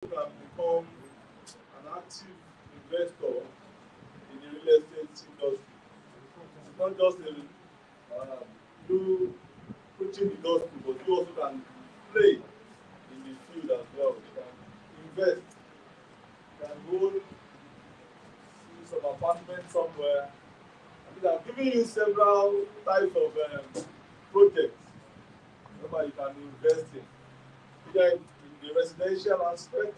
can become an active investor in the real estate industry. It's not just you preaching the gospel, but you also can play in the field as well. You can invest, you can own some apartment somewhere. I mean, I'm giving you several types of projects whereby you can invest in, either in the residential aspect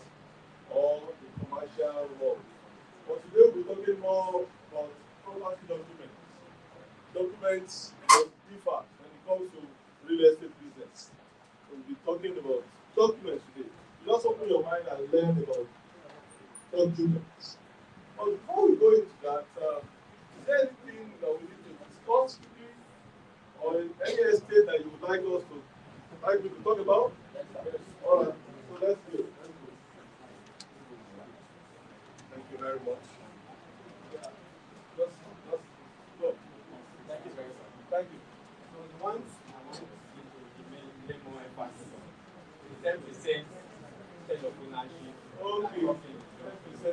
or the commercial world. But today we'll be talking more about property documents. Documents differ when it comes to real estate business. So we'll be talking about documents today. You just open your mind and learn about documents. But before we go into that, is there anything that we need to discuss with you or any estate that you would like us to like me to talk about? All right, so let's go. Let's go. Thank you very much. Yeah, just go. Thank you very much. Thank you. So the ones I want to see to remain more emphasis on the 10% of ownership. Okay. 10% is a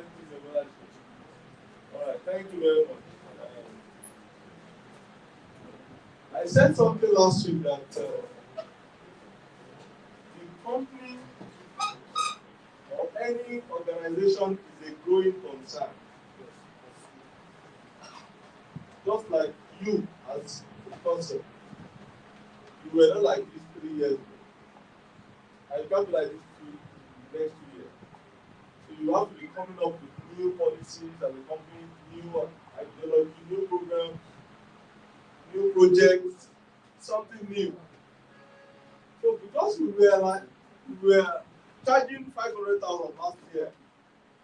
ownership. All right, thank you very much. I said something last week that the company or any organization is a growing concern. Just like you as a person, you were not like this 3 years ago. And you can't be like this the next 2 years. So you have to be coming up with new policies as a company, new ideology, new programs, new projects, something new. So because we were charging 500,000 last year,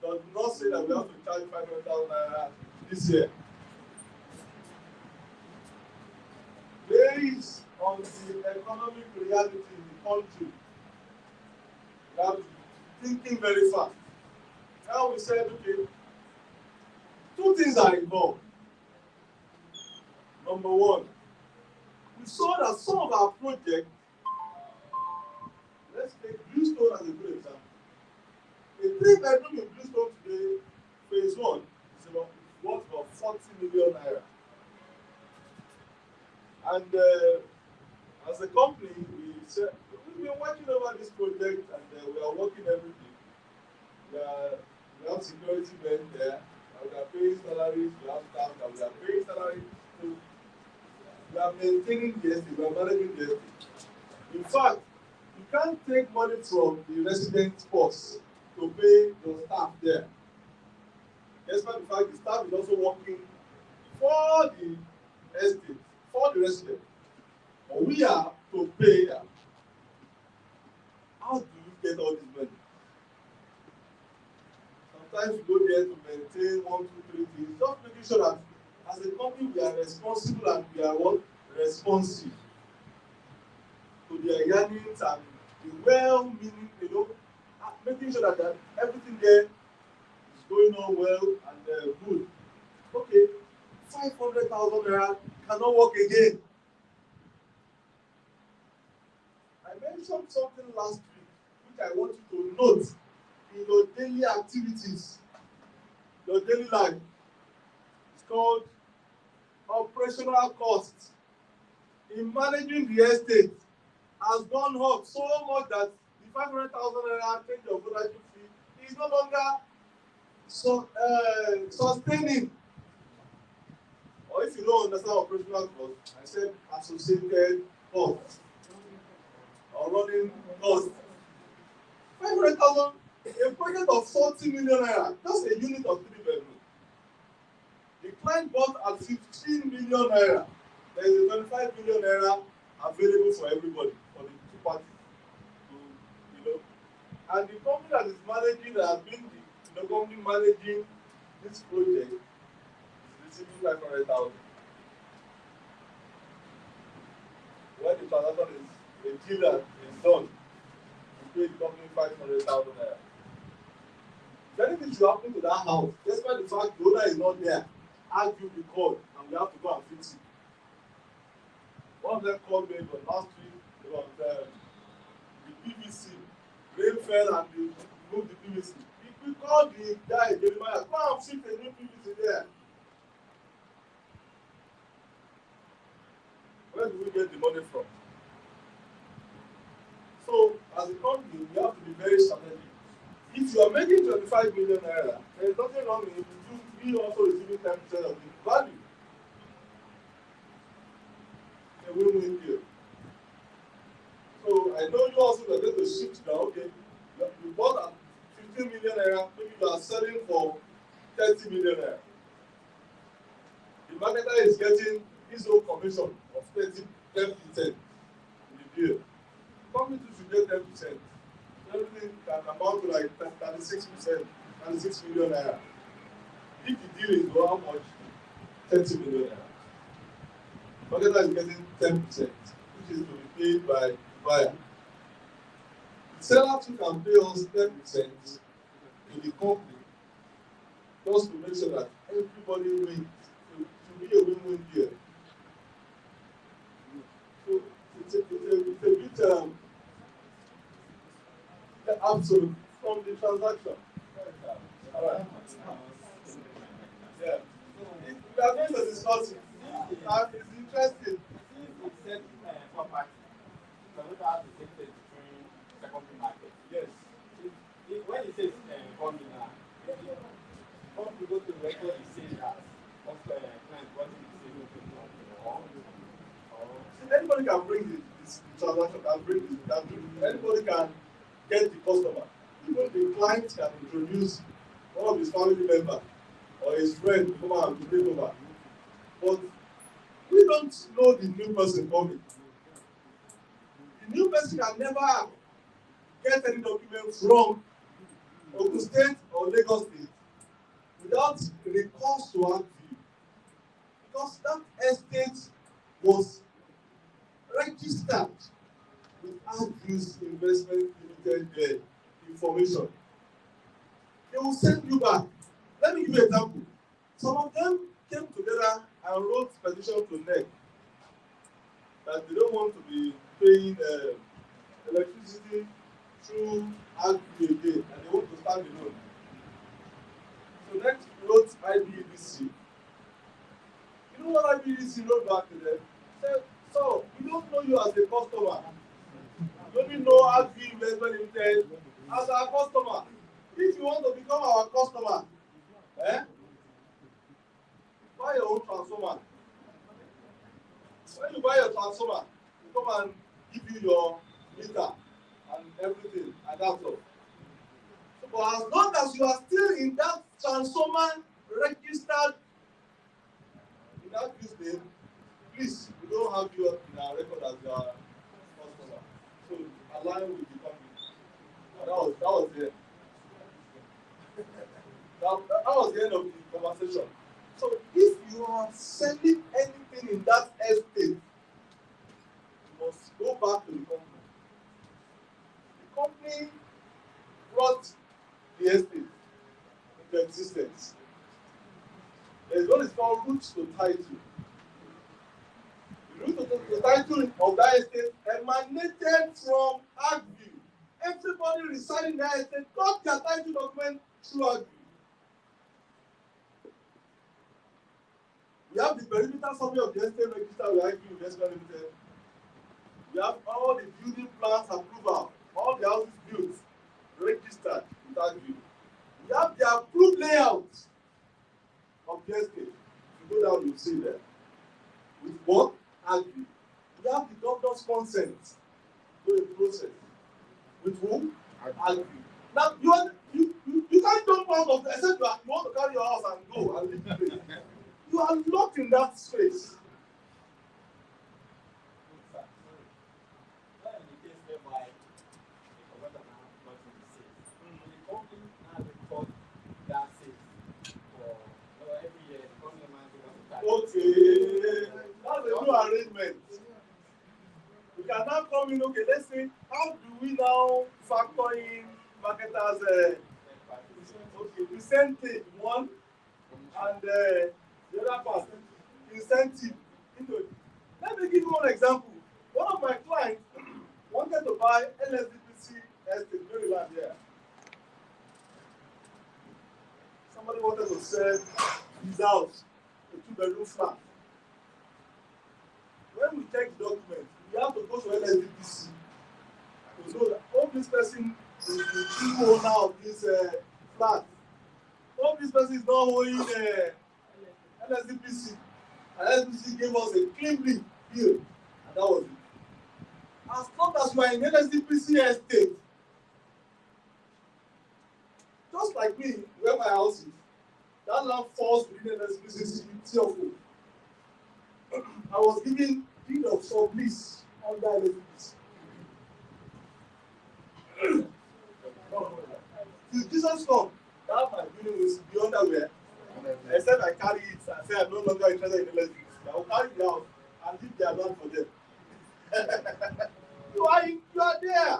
does not say that we have to charge 500,000 naira this year. Based on the economic reality in the country, we have to be thinking very fast. Now we said, okay, two things are involved. Number one, we saw that some of our projects, let's take Bluestone as a good example. A 3-bedroom in Bluestone today, phase one, is worth about 40 million naira. And as a company, we said we've been working over this project and we are working every day. We have security men there, and we are paying salaries, we have staff that we are paying salaries. So we are maintaining the estate, we are managing the estate. In fact, you can't take money from the resident force to pay your staff there. Despite the fact the staff is also working for the estate, for the resident. But we are to pay them. How do you get all this money? Sometimes you go there to maintain 1, 2, 3 things, just making sure that as a company we are responsible and we are what? Responsive to their yearnings and the well-meaning, making sure that everything there is going on well and good. Okay, 500,000 naira cannot work again. I mentioned something last week which I want you to note in your daily activities, your daily life. It's called operational costs. In managing the estate has gone up so much that the 500,000 naira change of ownership fee is no longer sustaining. Or if you don't understand operational costs, I said associated costs or running costs. 500,000, a project of 40 million naira, just a unit of 3 bedrooms. The client bought at 15 million naira. There is a 25 million naira available for everybody, for the two parties. And the company that is managing, that has been the company managing this project, is receiving 500,000. When the transaction is a deal that is done, you pay the company 500,000 naira. If anything should happen to that house, despite the fact the owner is not there, argue the call and we have to go and fix it. One of them called me last week about the PVC. Rain fell and the remove the PVC. We called the guy, Jeremiah, come and shift a new PVC there. Where do we get the money from? So, as a company, we have to be very strategic. If you are making 25 million naira, there is nothing wrong in you also receiving 10% of the value. A win-win deal. So, I know you also are going to shift now. Okay, you bought at 15 million naira, maybe you are selling for 30 million naira. The marketer is getting his own commission of 10% in the deal. The company should get 10%. Everything can amount to like 36%, 36 million naira. If the deal is how much? 30 million naira. Marketer is getting 10%, which is to be paid by the buyer. The seller too can pay us 10% to the company, just to make sure that everybody wins. To be a win-win deal. So it's a bit absolute from the transaction. All right. Yeah. We are going to discuss it. It's interesting. It's said property. So we have to take the secondary market. Yes. When it says company now, when you go to the record, it says that of client what is anybody can bring this transaction, can bring this, anybody can get the customer. Even the client can introduce one of his family members or his friend to come out and bring over. But we don't know the new person coming. The new person can never get any document from Ogun State or Lagos State without recourse to Agview, because that estate was registered with Agview's Investment Limited information. They will send you back. Let me give you an example. Some of them came together and wrote petition to NEC that they don't want to be paying electricity through Agview again, and they want to start the loan. So NEC wrote IBEDC. You know what IBEDC wrote back to them? Said, so we don't know you as a customer. We only know Agview Investment Limited as our customer. If you want to become our customer, buy your own transformer. When you buy your transformer, you come and give you your meter and everything, and that's all. So, but as long as you are still in that transformer registered in that name, please, we don't have you in our record as your customer. So align with the company. And that was the end. That was the end of the conversation. So if you are selling anything in that estate, you must go back to the company. The company brought the estate into existence. There is what is called root to title. The root to the title of that estate emanated from Agview. Everybody residing in that estate got their title document through Agview. We have the perimeter survey of the estate registered with Agview Investment Limited. We have all the building plans approval, all the houses built, registered with Agview. We have the approved layout of the estate. If you go down, you'll see there. With what? Agview. We have the governor's consent to the process. With whom? Agview. Now, you can't jump out of the except you want to carry your house and go and leave the place. You are locked in that space. Okay, that's a new arrangement. We can now come in, okay, let's see, how do we now factor in marketers, percentage one, and the other part, incentive. Let me give you one example. One of my clients wanted to buy LSDPC estate, Maryland here. Somebody wanted to sell his house, a 2-bedroom flat. When we check the document, we have to go to LSDPC to know that this person is the true owner of this flat. This person is not owing LSDPC. And LSDPC gave us a clean bill, and that was it. As long as you are in LSDPC estate, just like me, where my house is, that land falls within LSDPC CFO. I was given deed of sublease under LSDPC. Till Jesus come, that my building will be underwear. Except I carry it and say I'm no longer interested in LSDPC. I will carry the house and leave their land for them. You are there.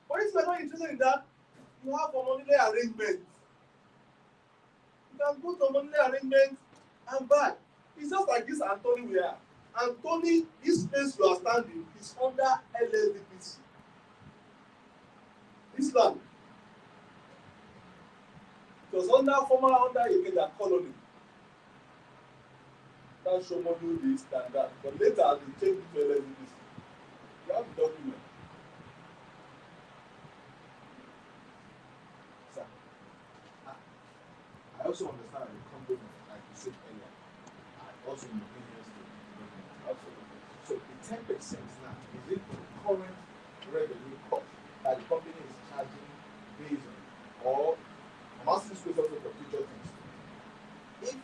But if you are not interested in that, you have a monthly arrangement. You can go to a monthly arrangement and buy. It's just like this Anthony we are. Anthony, this place you are standing is under LSDPC. This land. It was under Ikeda colony. That Shomolu this and that. But later they changed it to LSDPC. You have the document. Sir, I also understand the company, like you said earlier, also in the business. Absolutely. So the 10% now, is it the current revenue cost that the company is charging based on, or I'm asking this question for future things. If,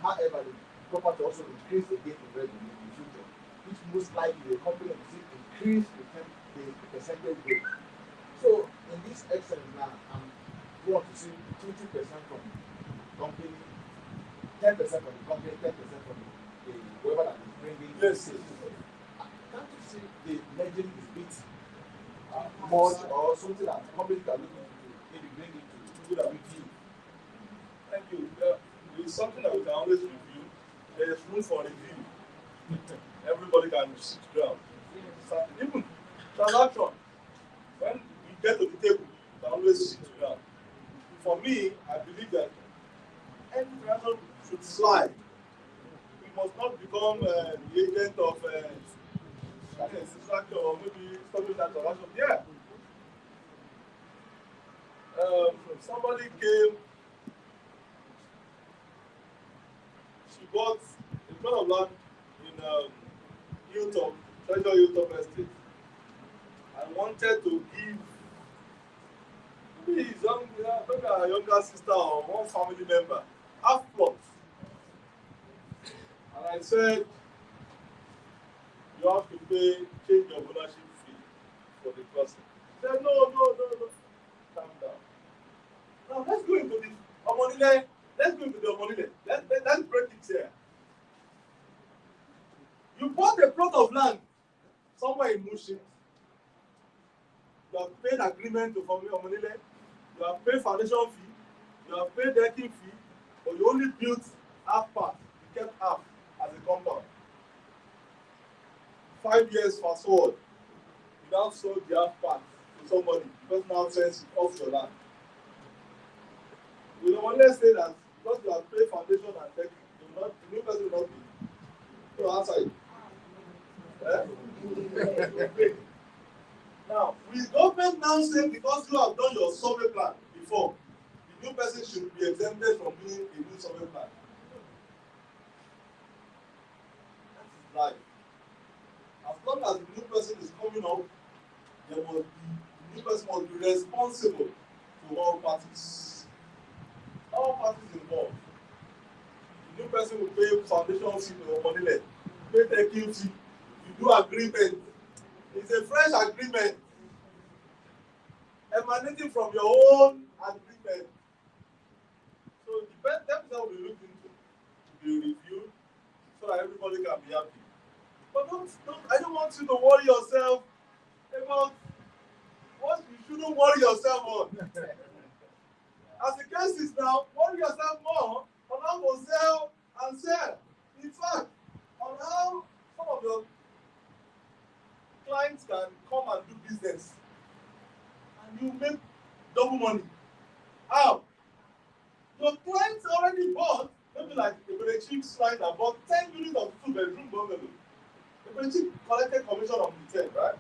however, the property also increase again in revenue in the future, which most likely the company will increase the percentage rate. So in this extent now, we want to see 20% from the company, 10% from the company, 10% from the whoever that is bringing. Yes. Can't you see the legend is bit much or something that companies are looking to maybe bring it to people that review? Thank you. It's something that we can always review. There is room for review. Everybody can sit down. Even transaction, when you get to the table, you can always sit down. For me, I believe that any transaction should slide. We must not become the agent of distraction or maybe stopping that transaction. Yeah. Somebody came, she bought a plot of land in Hilltop, Treasure Hilltop Estate, and wanted to give maybe his maybe a younger sister or one family member half plot. And I said, you have to pay, change your ownership fee for the person. He said, no. Calm down. Now let's go into the Omonile. Let's go into the Omonile. Let's break it here. You bought a plot of land somewhere in Mushin. You have paid agreement to Omonile. You have paid foundation fee. You have paid decking fee. But you only built half part. You kept half as a compound. 5 years fast forward. You now sold the half part to somebody. The person now sends it off your land. We don't want to say that because you have paid foundation and decking, the new person will not be. So answer it. Now, will government now say because you have done your survey plan before, the new person should be exempted from doing a new survey plan? That is life. As long as the new person is coming up, the new person must be responsible to all parties. All parties involved. The new person will pay foundation fee to Omonile, pay decking fee. You do agreement. It's a fresh agreement emanating from your own agreement. So the best that will be looked into to be reviewed so that everybody can be happy. But I don't want you to worry yourself about what you shouldn't worry yourself on. As the case is now, worry yourself more on how to sell and sell. In fact, on how some of your clients can come and do business and you make double money. How? Your clients already bought, maybe like a cheap slider, bought 10 units of 2-bedroom bungalow. The cheap collected commission on the 10, right?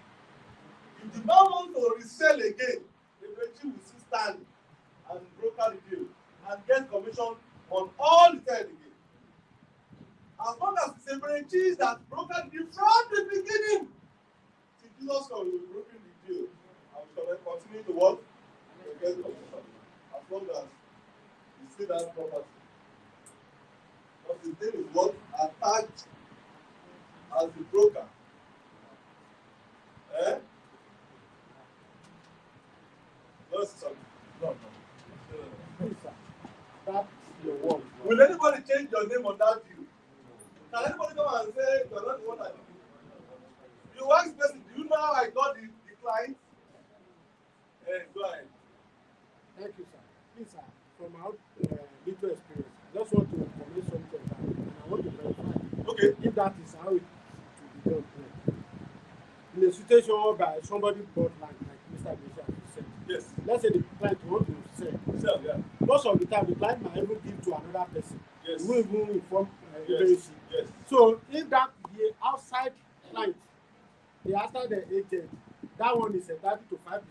If the man wants to resell again, the will still stand and broker the deal and get commission on all the 10 again. As long as it's a branches that broker the deal from the beginning, till Jesus comes, we will be broken the deal. And we shall continue to work and get commission. As long as you see that property. But the thing is what attached as the broker. Eh? No, something. No. That's your word. Will anybody change your name on that deal? Can anybody come and say you're not the one that did it? You ask person, do you know how I got the client? Go ahead. Thank you, sir. Please, sir, from our little experience, I just want to comment something on that, and I want to verify. Okay. If that is how it to be done. In a situation whereby somebody bought land, like Mr. Bishop said, yes. Let's say the client wants to sell. Yeah. Most of the time, the client might even give to another person. Yes. Who will even inform yes. So if that the outside client, the outside the agent, that one is entitled to 5%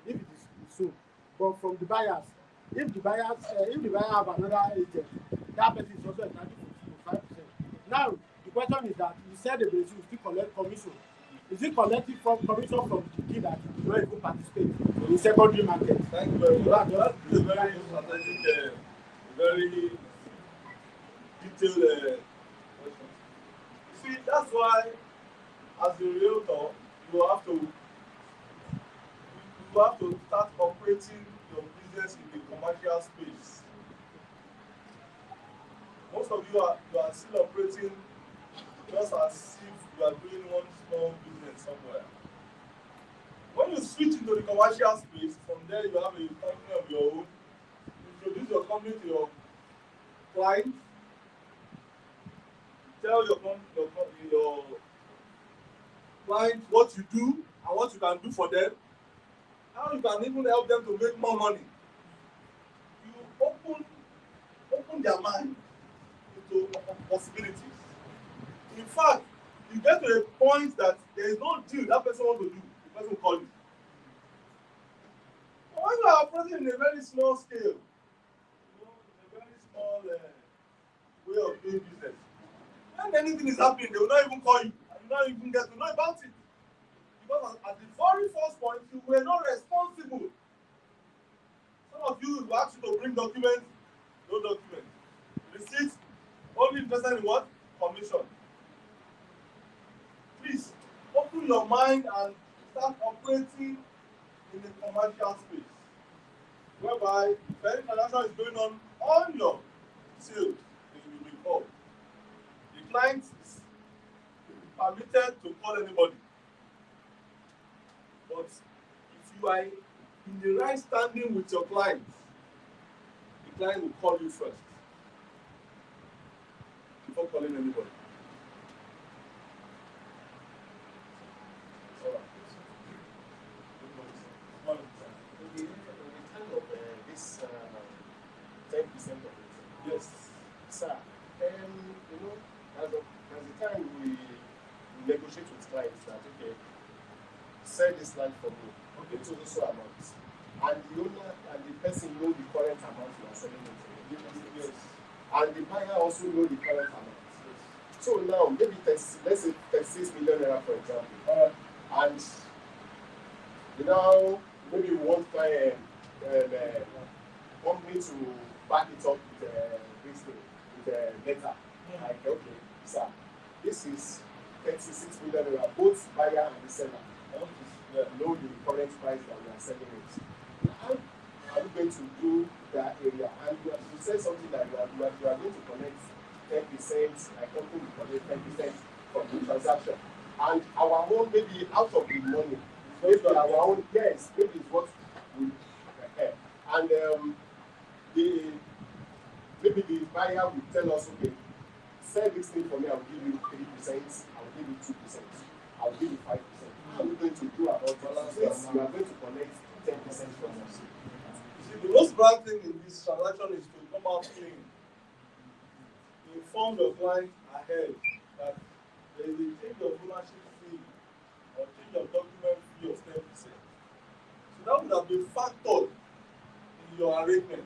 if it is sold. But from the buyers, if the buyer have another agent, that person is also entitled to 5%. Now the question is that you said the Brazil still collect commission. Is it collecting from commission from the key that you do not even participate in the secondary market? Thank you very much. That's a very strategic, very detailed question. See, that's why, as a realtor, you have to start operating your business in the commercial space. Most of you are still operating just as if you are doing one small business somewhere. When you switch into the commercial space, from there you have a company of your own. You introduce your company to your clients. Tell your clients what you do and what you can do for them. How you can even help them to make more money. You open their mind into possibilities. In fact, you get to a point that there is no deal that person wants to do, the person will call you. But when you are operating in a very small scale, in a very small way of doing business, when anything is happening, they will not even call you. And you not even get to know about it. Because at the very first point, you were not responsible. Some of you will ask you to bring documents, no documents. Receipts, only interested in what? Commission. Please, open your mind and start operating in the commercial space. Whereby, if any transaction is going on your sale, it will be called. The client is permitted to call anybody. But if you are in the right standing with your client, the client will call you first before calling anybody. This 10% of it. Yes. Sir, as the time we negotiate with clients that, okay, sell this land for me, okay, to this amount. And the owner and the person know the current amount you are selling it for. Yes. And the buyer also know the current amount. Yes. So now, maybe let's say 36 million naira, for example. And maybe you want my company to back it up with a letter. Like, okay, sir, this is 36 million naira, both buyer and the seller. Know the current price that we are selling it. How are you going to do that area? And you said something that you are going to collect 10%, my company will collect 10% from the transaction. And our own, maybe out of the money, maybe our own, yes, maybe it's what we prepare. And maybe the buyer will tell us, okay, sell this thing for me, I will give you 3%, I will give you 2%, I will give you 5%. How are we going to do about balance? You are going to collect 10% from us. You see the most bad thing in this transaction is to come out clean. Inform your client ahead that there is a change of ownership fee or change of document fee of 10%. So that would have been factored in your arrangement.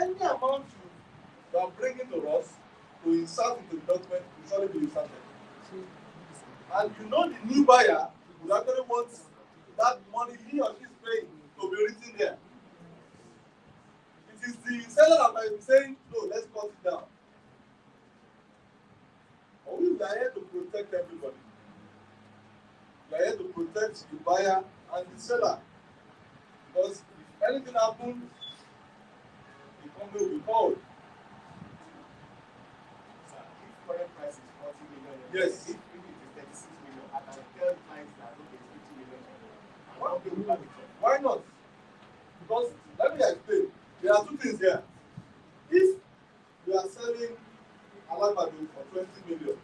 Any amount you are bringing to us to insert into the document will surely be inserted. And you know the new buyer will actually want that money he or she is paying to be written there. It is the seller that might be saying, no, let's cut it down. But we are here to protect everybody. We are here to protect the buyer and the seller. Because if anything happens, the company will be called. Sir, if current price is 40 million, Yes. If it is 36 million, I can tell clients that okay, it's 50 million. And company will have it. Why not? Because let me explain. There are two things here. If you are selling Alabado for 20 million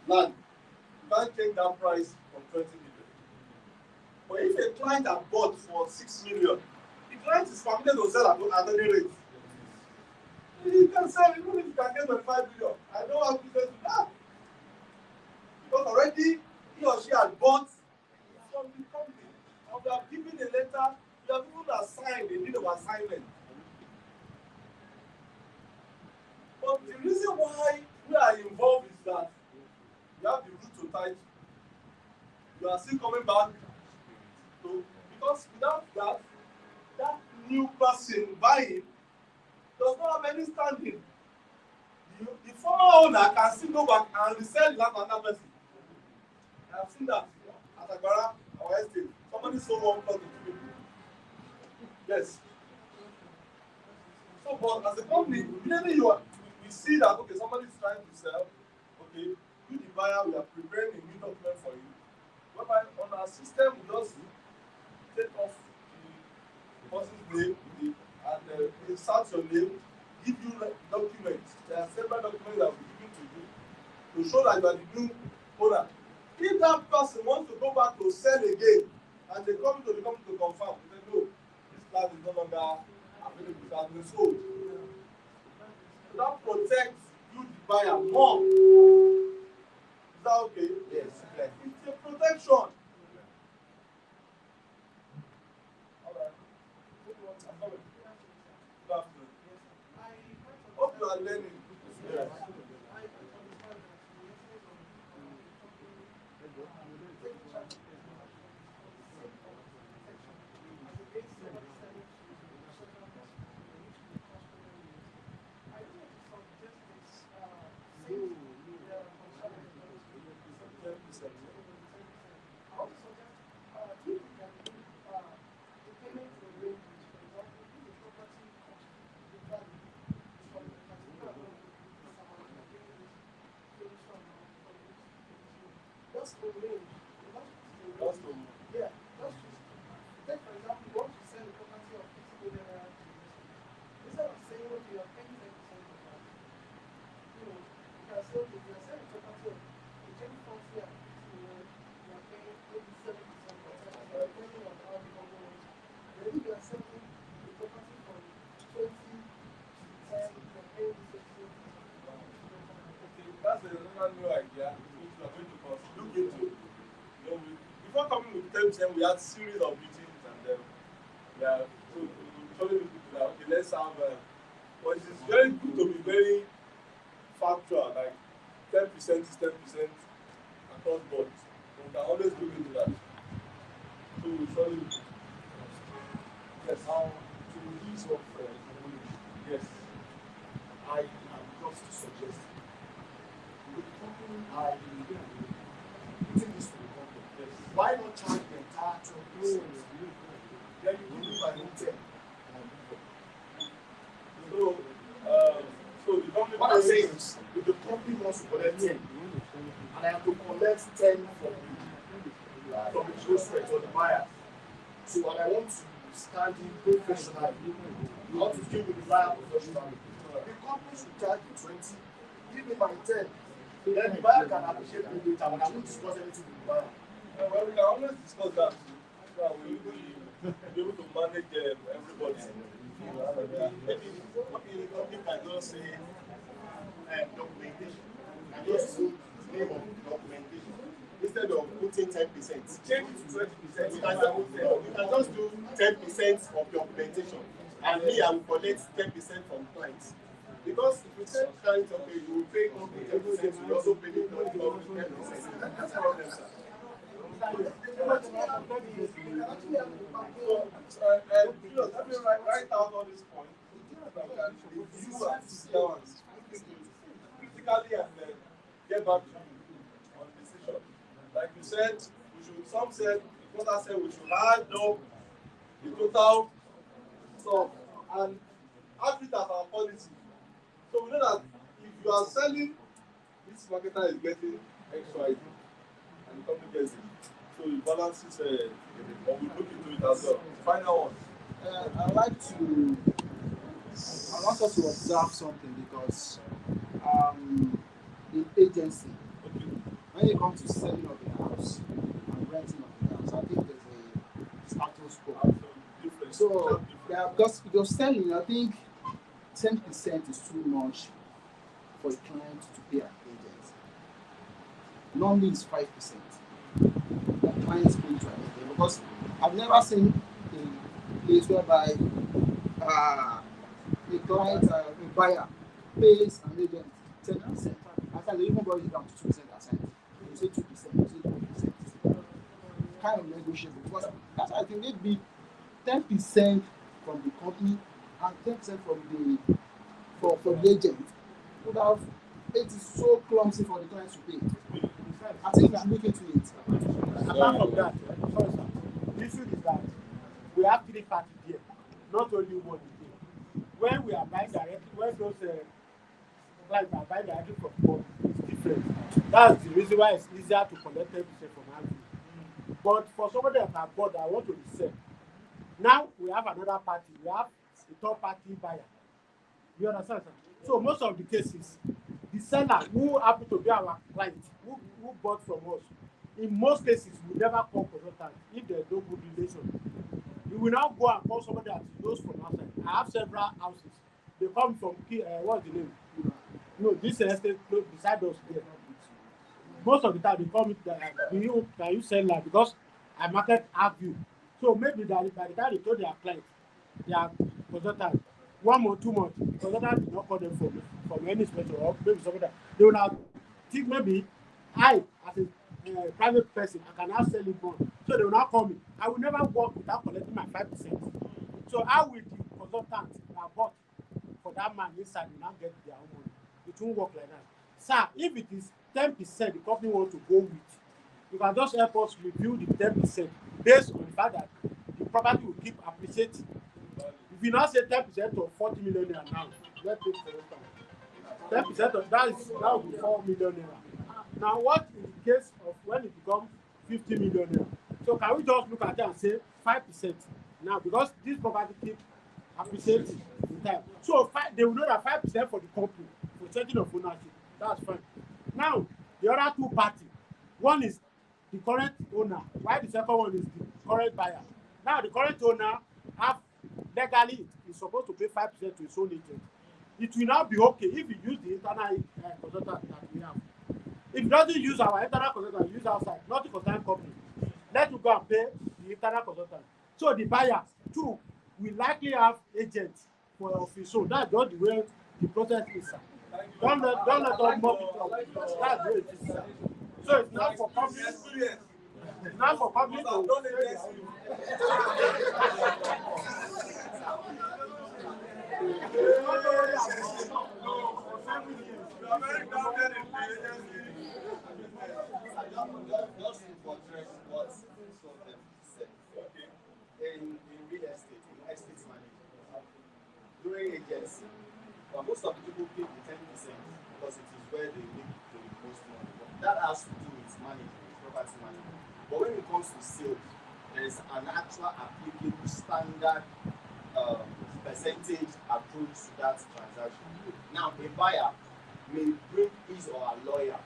land, you can't change that price from 20 million. But if a client has bought for 6 million, the client is permitted to sell at any rate. He can sell even if you can get 25 million. I don't have business with that. Because already he or she has bought from the company. And we have given a letter, we have even assigned a deed of assignment. But the reason why we are involved is that you have the root to title. You are still coming back to, because without that, that new person buying does not have any standing. The former owner can still go back and resell the land to another person. I have seen that at Agbara, our estate. Somebody sold one plot to two people. Yes. So, but as a company, immediately we see that okay, somebody is trying to sell. Okay, you the buyer, we are preparing a new document for you. Whereby on our system, we just take off the person's name and insert your name, give you documents. There are several documents that will be given to you to show that you are the new owner. If that person wants to go back to sell again and they come to the company to confirm, they say, no, this land is no longer available, it has been sold. So that protects you, the buyer, more. Is that okay? Yes. Yes. It's a protection. Alright. I'm coming. Good afternoon. Hope you are learning. Yes. That's the range. That's the Yeah, that's just. Take for example, you want to sell a property of 50 million naira to you. Instead of saying, okay, you're paying 10% of that, you know, you can say, okay, you're selling a property of between 40 and 50 million, you're paying maybe 7% or 10%, depending on how the company wants. Then if you're selling a property from 20 to 10, you're paying 50%. Okay, that's another new idea which we are going to look into. You know, before coming with 10%, we had series of meetings and then so we surely look into that. Okay, let's have but it is very good to be very factual, like 10% is 10% across board. We can always look into that. So we surely look into that. Yes. To ease of Yes. I am just suggesting the company I putting this to the company. Yes. Why not charge the entire 12%? Then you give me my own 10. So the company What I'm pays- saying is, if the company wants to collect 10, and I have to collect 10 from the prospect or the buyer, so and I want to stand in professionally, you want to deal with the buyer professionally, the company should charge the 20, give me my 10, then the buyer can appreciate me later when I won't discuss anything with the buyer. well, we can always discuss that. So we be able to manage everybody. Maybe the company can just say documentation. And just put name of documentation. Instead of putting 10%, Change it to 20%. you can just do 10% of documentation. And me, I will collect 10% from clients. Because if you tell clients, okay, you will pay company 10%, you also pay the company 10%. That's a problem, sir. Let me write out all these points. You and critically and then get back to you on decision. Like you said, some said, the quota said we should add up the total sum and have it as our policy. So we know that if you are selling, this marketer is getting XYZ and the company gets it. So it balances, but we look into it as well. Final one. I want us to observe something because in agency, when it comes to selling of the house and renting of the house, I think there's a status quo. So, because you're selling, I think 10% is too much for a client to pay an agent. Normally it's 5%. The clients pay to an agent because I've never seen a place whereby a client, a buyer pays an agent 10%. After they even brought it down to 2% aside. You say 2%, you say 2%. Kind of negotiable because that's why I think it'd be 10% from the company and 10% from the agent. Without it is so clumsy for the client to pay. I think we should look into it. Apart from that, sorry, sir, the issue is that we have three parties here, not only one here. When we are buying directly, when those clients are buying directly from God, it's different. That's the reason why it's easier to collect 10% from Andrew. But for somebody that have bought, I want to resell. Now we have another party. We have a third party buyer. You understand, sir? So most of the cases, the seller who happen to be our client, who bought from us, in most cases will never call consultant if there's no good relation. We will now go and call somebody that knows from outside. I have several houses. They come from what's the name? No, this estate close beside us there. Most of the time they call me can you sell that because I market have you. So maybe that by the time they told their client, their consultant, 1 month, 2 months, consultant did not call them from any special or maybe somebody they will now think maybe I as a private person I can now sell it more. So they will now call me. I will never work without collecting my 5%. So how will the consultant that bought for that man inside will now get their own money? It won't work like that. Sir, if it is 10% the company wants to go with, you can just help us review the 10% based on the fact that the property will keep appreciating. If you now say 10% of 40 million naira now, let's take 10% of that will be 4 million naira. Now, what in the case of when it becomes 50 million naira? So, can we just look at it and say 5% now because this property keep appreciating in time? So, they will know that 5% for the company for changing of ownership. That's fine. Now, the other two parties, one is the current owner, while the second one is the current buyer. Now, the current owner have legally is supposed to pay 5% to his own agent. It will now be okay if you use the internal consultant that we have. If he doesn't use our internal consultant, use outside, not the consultant company. Let you go and pay the internal consultant. So the buyer too will likely have agents for his own. That's just the way the process is. Don't let us mock it up. That's the way it is. So it's not for company. It's not for company to Just to address what some of them said. In real estate, in estate management, during agency, most of the people pay the 10% because it is where they make the most money. That has to do with management, property management. But when it comes to sales, there is an actual applicable standard percentage approach to that transaction. Now, a buyer may bring his or her lawyer,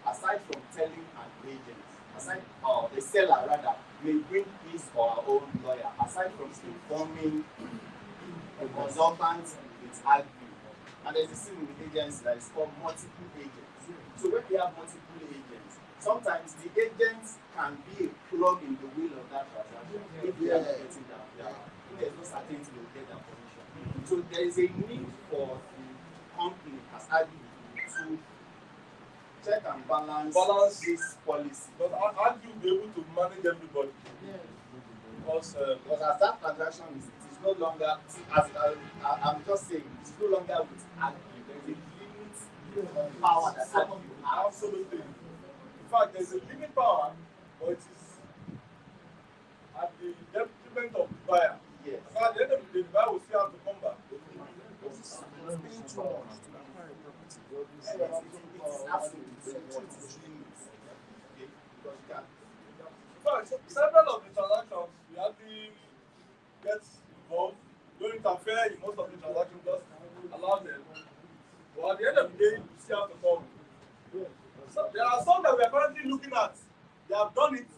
aside from telling an agent aside, or the seller rather, may bring his or her own lawyer, aside from informing the consultant with argue. And there's a thing with agents that is called multiple agents. So when we have multiple agents, sometimes the agents can be a plug in the wheel of that transaction if they are not getting that. If there's no certainty they will get that permission. So there is a need for the company as argued to check and balance this policy. But aren't you be able to manage everybody? Because as that transaction is no longer, I'm just saying, it's no longer with argue. There's a limit on power that argue has. Absolutely. In fact, there's a limit power, but it is at the detriment of the buyer. Yes. And at the end of the day, the buyer will still have to come back. It's absolutely too much. Okay? Because you can. In fact, several of the transactions, we hardly get involved. Don't interfere in most of the transactions, just allow them. But at the end of the day, you still have to come. So there are some that we are currently looking at. They have done it.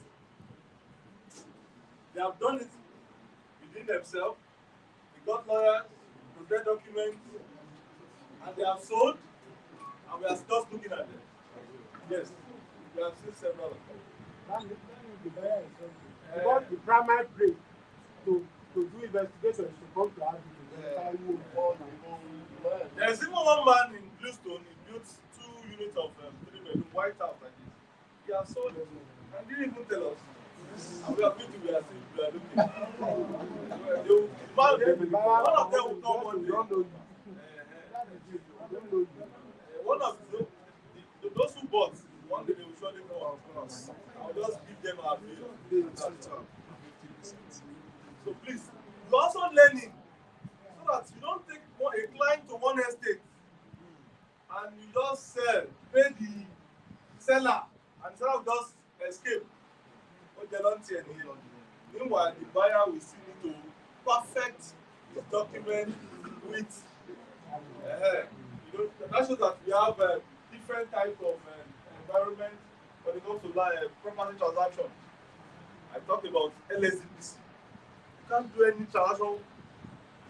They have done it within themselves. They got lawyers, prepared documents, and they have sold, and we are just looking at them. Yes, we have seen several of them. Because the primary place to do investigation is to come to argue. There's even one man in Bluestone, he built 2 units of 3-bedroom White House like this. He has sold it and didn't even tell us. And we are going to be as if we are looking. One of them will come one day. One of those who bought, one day they will surely come. I'll just give them our bill. So please, you're also learning so that you don't take a client to one estate and you just sell, pay the seller, and seller will just escape. But they don't see any. Meanwhile, the buyer will still need to perfect his document with. That shows that we have different types of environment when it comes to property transaction. I talked about LSDPC. You can't do any transaction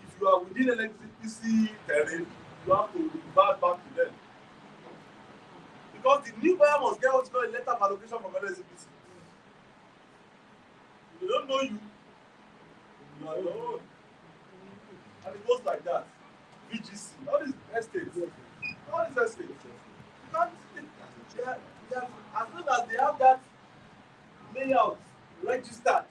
if you are within LSDPC terrain. You have to revert back to them because the new buyer must get what's called a letter of allocation from LSDPC. If they don't know you, you are your own, and it goes like that. VGC, all these estates, you can't. As long as they have that layout registered.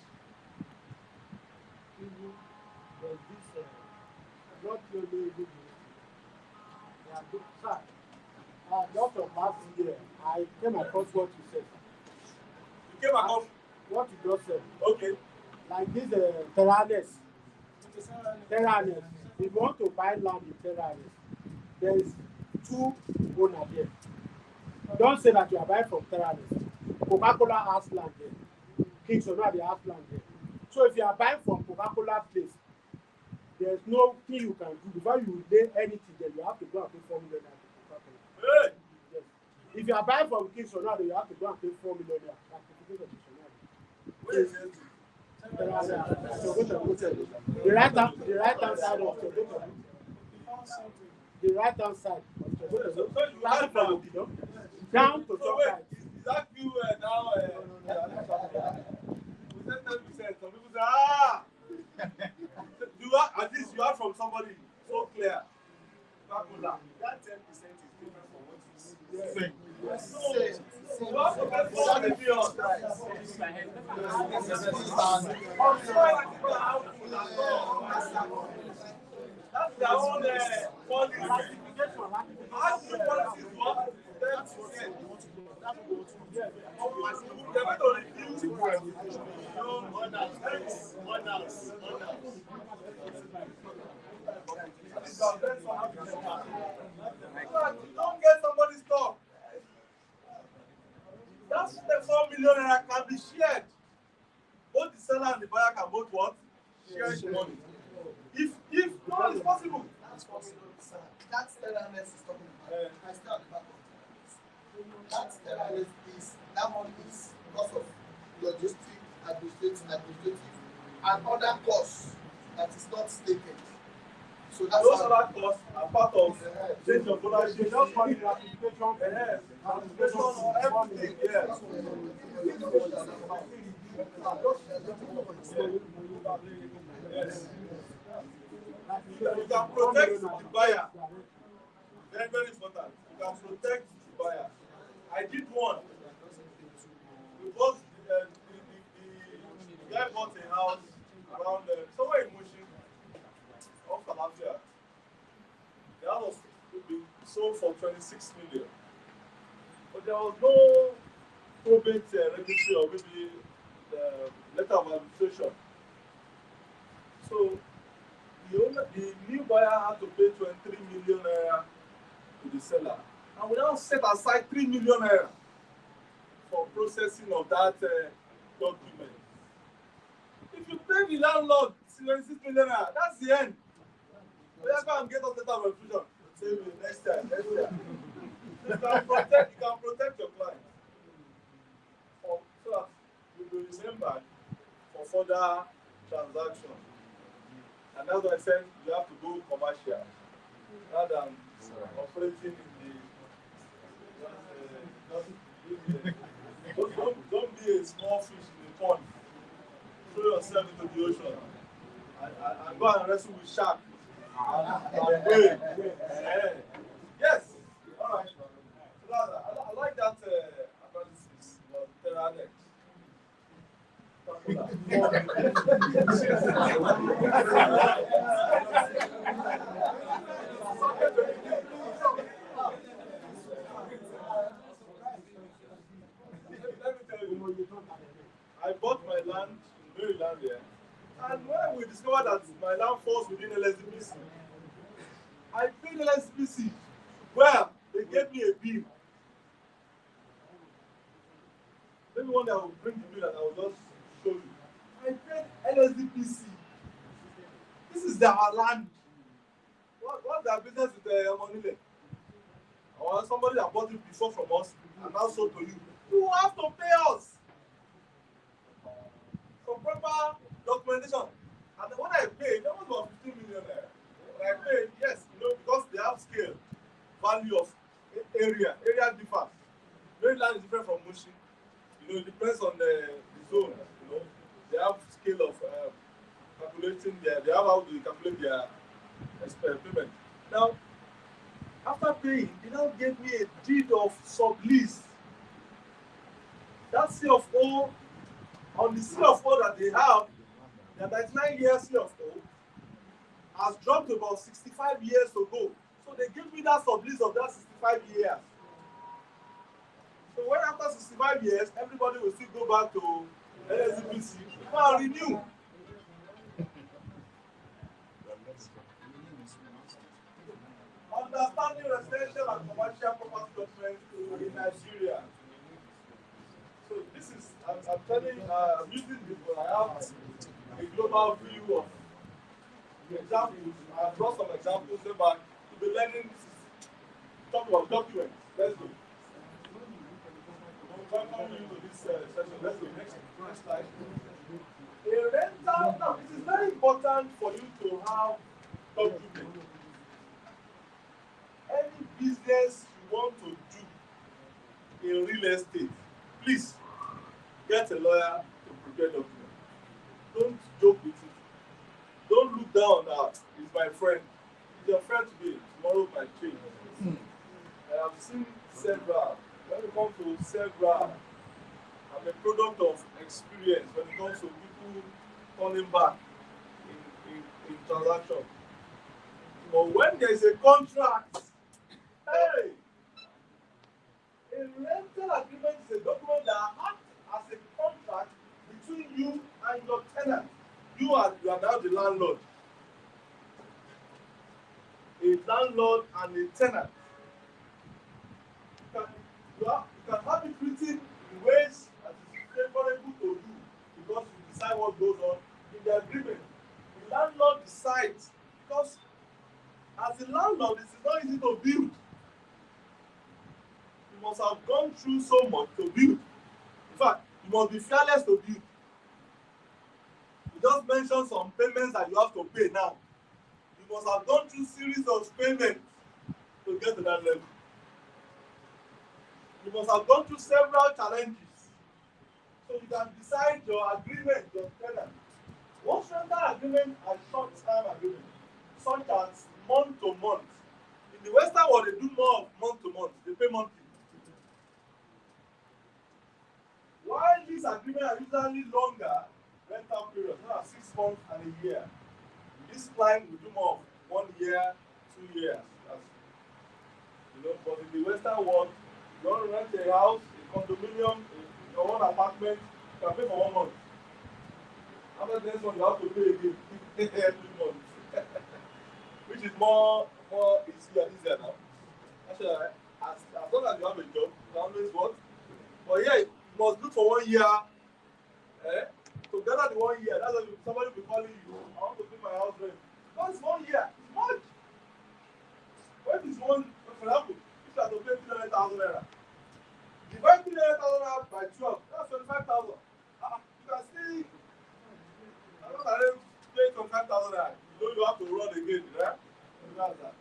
Not your neighborhood. Sir, just of last year, I came across what you said. You came across what you just said. Okay. Like this Terranes. If you want to buy land in Terranes, there is 2 owners there. Don't say that you are buying from Terranes. Coca-Cola has land there. Kings or not, they have land there. So if you are buying from Coca-Cola place, there's no thing you can do. Before you lay anything there, you have to go and pay $4 million to Coca-Cola. Hey. Yes. If you are buying from Kings or not, you have to go and pay $4 million. Where is it? The right hand side of Togoto. The right hand side of Togoto. Down to top right. Is that you now? We said 10%. Some people say, at least you are from somebody so clear. That 10% is different from what you say. So, you have to get $4 million. That's their own policy. How do the policies work? 10%. They're going to reduce you don't get somebody's stock. That's the $4 million can be shared. Both the seller and the buyer can both what? Share the money. If no, it's possible. That's possible, sir. That's Terranes is talking about. I still at the back of Terranes. That's Terranes is that one is because of logistic, administrative, and other costs that is not stated. So that's those other costs are part of change of ownership. Just for the ratification. Ratification or everything, yes. Yes. You can protect the buyer. Very, very important. You can protect the buyer. I did one. We bought the guy bought a house around somewhere in Mushin, off Calabria. The house was sold for 26 million. But there was no probate registry or maybe letter of administration. So the new buyer had to pay 23 million naira to the seller. And we now set aside 3 million naira for processing of that document. If you pay the landlord 26 million naira, that's the end. So you go and get us letter of administration. Say next time. You can protect your client. So that you will remember for further transactions. And that's why I said you have to go commercial rather than operating in the don't be a small fish in the pond. Throw yourself into the ocean and go and wrestle with shark and whale. Yes. All right. So I like that analysis of Terranex. Let me tell you, I bought my land in Maryland here, and when we discovered that my land falls within LSDPC, I paid LSDPC. Well, they gave me a bill. Maybe one day I will bring the bill and I will just show you. I paid LSDPC. This is their land. What's their business with Monile? Or somebody that bought it before from us and now sold to you. You have to pay us for proper documentation. And when I paid, that was about 15 million naira. When I paid, yes, because they have scale, value of area differs. Maryland is different from Mushin. It depends on the zone. They have scale of calculating they have how to calculate their payment. Now, after paying, they now gave me a deed of sublease. That C of O, on the C of O that they have, the 99-year C of O, has dropped to about 65 years to go. So they give me that sublease of that 65 years. So when after 65 years, everybody will still go back to LSDPC and renew. Understanding residential and commercial property documents in Nigeria. So this is, I'm telling you, I'm using this, but I have a global view of examples. I brought some examples about to be learning. Talk about documents. Let's go. Welcome you to this session. Let's go. Next slide. A rental. Now, it is very important for you to have documents. Any business you want to do in real estate, please get a lawyer to prepare documents. Don't joke with it. Don't look down at he's my friend. He's your friend today, tomorrow might change. I have seen several. When it comes to several, I'm a product of experience when it comes to people turning back in transactions. But when there is a contract, hey, a rental agreement is a document that acts as a contract between you and your tenant. You are now the landlord. A landlord and a tenant. You can have it written in ways that is favorable to you because you decide what goes on in the agreement. The landlord decides because as a landlord, it is not easy to build. You must have gone through so much to build. In fact, You must be fearless to build. You just mentioned some payments that you have to pay now. You must have gone through series of payments to get to that level. You must have gone through several challenges. So you can decide your agreement, your tenant. Most rental agreements are short-term agreements, such as month to month. In the Western world, they do more of month to month. They pay monthly. While these agreements are usually longer, rental periods, not 6 months and a year. This client will do more of 1 year, 2 years. But in the Western world, you want to rent a house, a condominium, your own apartment, you can pay for 1 month. After the next one, you have to pay again every month. Which is more easier now. Actually, as long as you have a job, you can always work. But yeah, you must look for 1 year. To gather the 1 year, that's why somebody will be calling you. I want to pay my house rent. No, it's 1 year. It's much. What if it's one, for example, if you have to pay 300,000 naira, divide 300,000 naira by 12, that's 25,000. You can see, I don't know, pay 25,000 naira. You have to run again, right? That's that.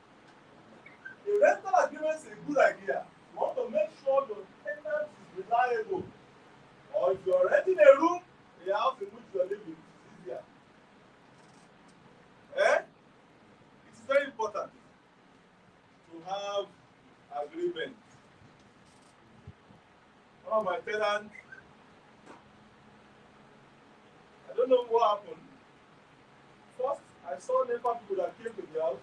A rental agreement is a good idea. You want to make sure your tenant is reliable. Or if you're renting a room, the house in which you're living is easier. It is very important to have agreement. One of my tenants, I don't know what happened. First, I saw NEPA people that came to the house,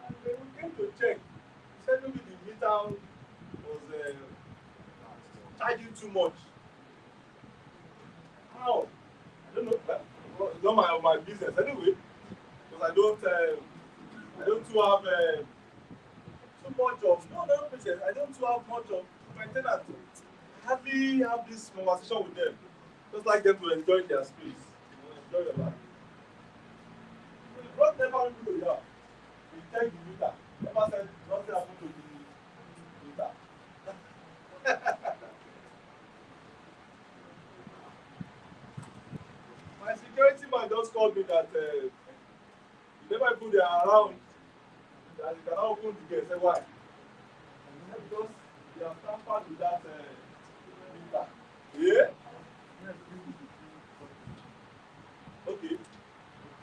and they came to check. He said maybe the meter was charging too much. How? I don't know. It's not my business anyway, because I don't too have too much of business. I don't too have much of my tenants. Hardly have this conversation with them. Just like them to enjoy their space, enjoy their life. So the brought NEPA people to the house. We checked the meter. NEPA said nothing happened to the meter. My security man just called me that whenever people they are around, that you cannot open the gate. Say why? Because they have tampered with that meter. Yeah? Okay.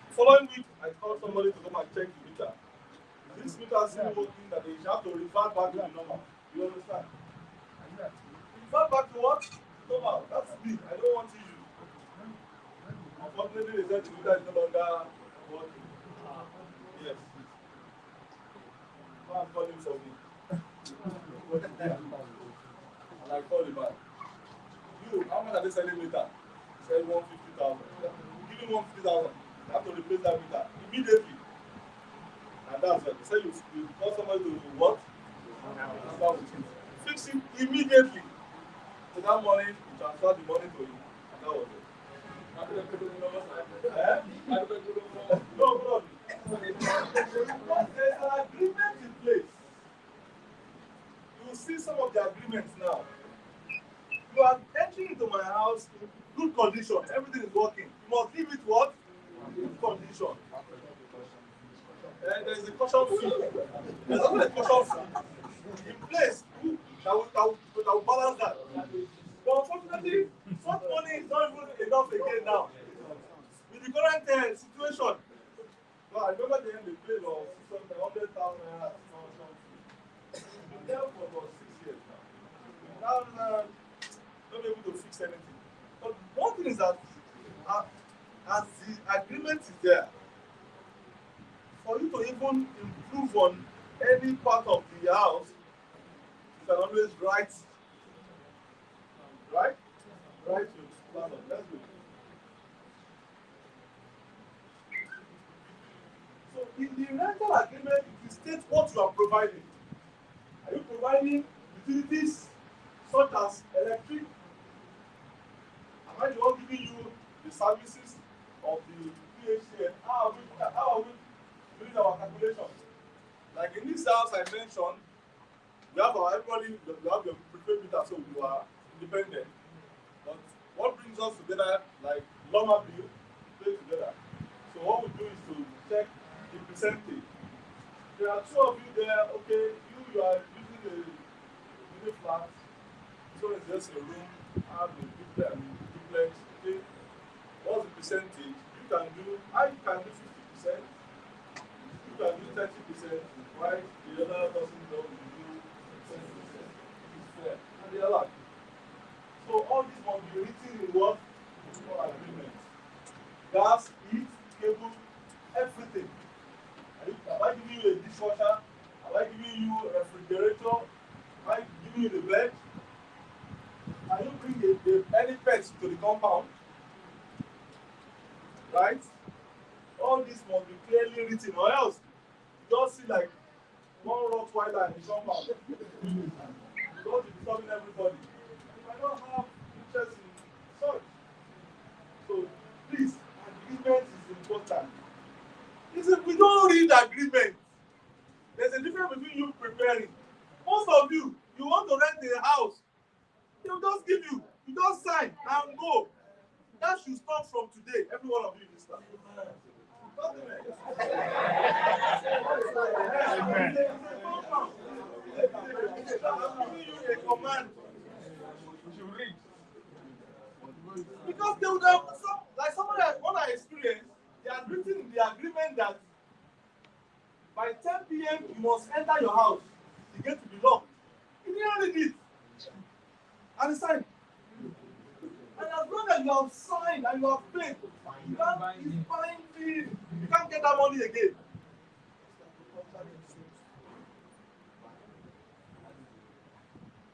Following week, I called somebody to come and check the meter. This meter is still working, that they have to revert back to the normal. You understand? Revert back to what? Normal. That's me. I don't want issues. Unfortunately, they said the meter is no longer working. Yes. I'm calling for me. And I called the man. You, how much are they selling meter? He said 150,000. Give him 150,000. You have to replace that meter immediately. And that's it. They say you call somebody to what? Fix it immediately. So that morning, you transfer the money to him. And that was it. No, God. There's an agreement in place. You will see some of the agreements now. You are entering into my house in good condition. Everything is working. You must leave it what? Good condition. And there is a caution fee. There's also a caution fee in place that will balance that. But unfortunately, such money is not even enough again now. With the current situation, well, I remember the end they paid of 600,000 naira. It's been there for about 6 years now. Now, not able to fix anything. But one thing is that, as the agreement is there, for you to even improve on any part of the house, you can always write your plan on. Let's go. So in the rental agreement, it states what you are providing. Are you providing utilities such as electric? Am I the one giving you the services of the PHCN? How are we doing our calculations? Like in this house I mentioned, we have everybody, we have the prepaid meter, so we are independent. But what brings us together, like Loma Bill, play together. So what we do is to check the percentage. There are two of you there, okay, you are using a unit flat, so it's just a room, have a duplex, okay. What's the percentage? You can do, I can do 50%, you can do 30%, right? The other person don't do 20%. It's fair. And they are like, so all this must be written in what? For agreement. Gas, heat, cable, everything. Am I giving you a dishwasher? Am I giving you a refrigerator? Am I giving you the bed? Can you bring any pets to the compound? Right? All this must be clearly written, or else you just see like one Rottweiler in the compound. Because it's disturbing everybody. I don't have interest in such. So please, agreement is important. Listen, we don't read agreement. There's a difference between you preparing. Most of you want to rent a house. They'll just give you. You just sign and go. That should stop from today. Every one of you in this class. I'm giving you a command. You should read. Because they would have, like somebody what I experienced, they had written in the agreement that by 10 p.m. you must enter your house. The gate will be locked. You didn't read it. And it's signed. And as long as you have signed and you have paid, you can't find it. You can't get that money again.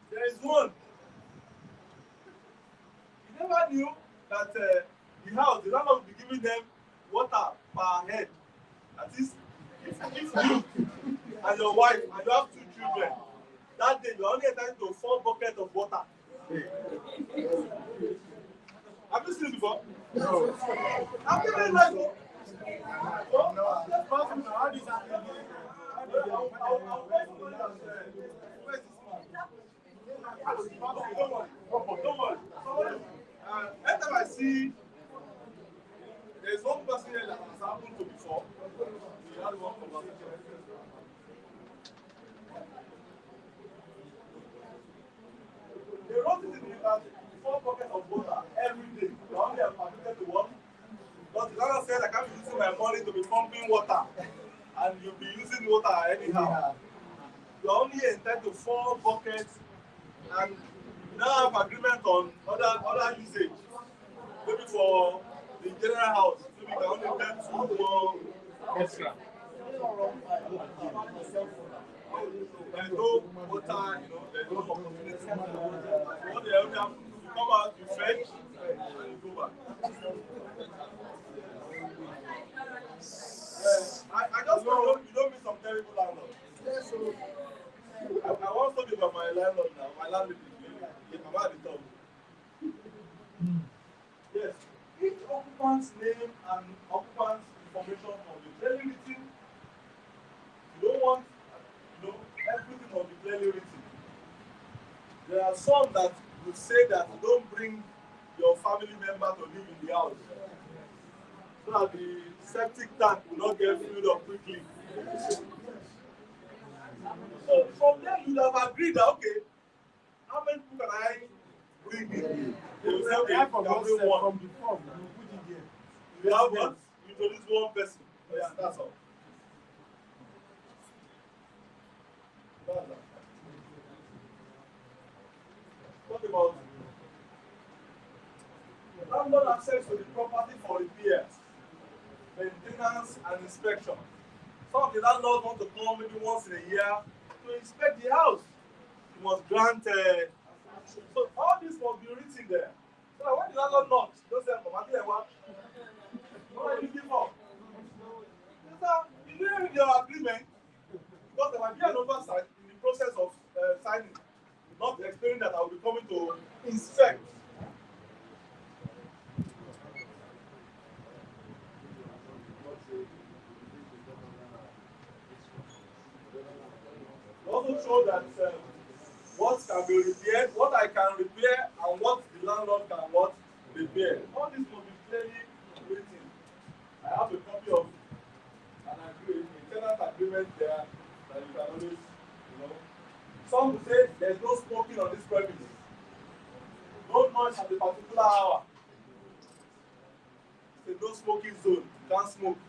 There is one. You never knew that the house, the landlord will be giving them water per head. That is, if you and your wife and you have 2 children, that day you are only entitled to 4 buckets of water. Have you seen it before? No. Have you been like that? No. How does that happen? Don't worry. Anytime I see there's one person here that has happened to before, we had one conversation. They wrote it in the that 4 buckets of water every day. You only have permitted to work. But the landlord said I can't be using my money to be pumping water. And you'll be using water anyhow. You're only entitled to 4 buckets, and you now have agreement on other usage. Maybe for the general house, maybe you can only get 2 more extra. There's no water, there's no opportunity. What they only have to come out, you fetch, and you go back. I just know you don't meet some terrible landlords. I want to talk about my landlord now. My landlord is my at the top. Yes. Each occupant's name and occupant's information must be clearly written. You don't want, everything must be clearly written. There are some that would say that don't bring your family member to live in the house, so that the septic tank will not get filled up quickly. So from there you would have agreed that okay, how many people can I bring in? They will say okay, you can bring one. From the form, you put it there. You have what? You introduce one person. Oh, yeah, that's all. Talk about landlord access to the property for repairs, maintenance, and inspection. Some of the landlords want to come maybe once in a year to inspect the house. You must grant. So all this must be written there. So that when the landlord knocks, don't say, "Mama, tell you what? What are you looking for?" You didn't read your agreement because there might be an oversight in the process of signing, not explaining that I will be coming to inspect. Also show that what can be repaired, what I can repair, and what the landlord can the bear. All this must be clearly written. I have a copy of an agreement, a tenant agreement there that you can always, Some will say there's no smoking on this premise. No noise at a particular hour. It's a no smoking zone. You can't smoke.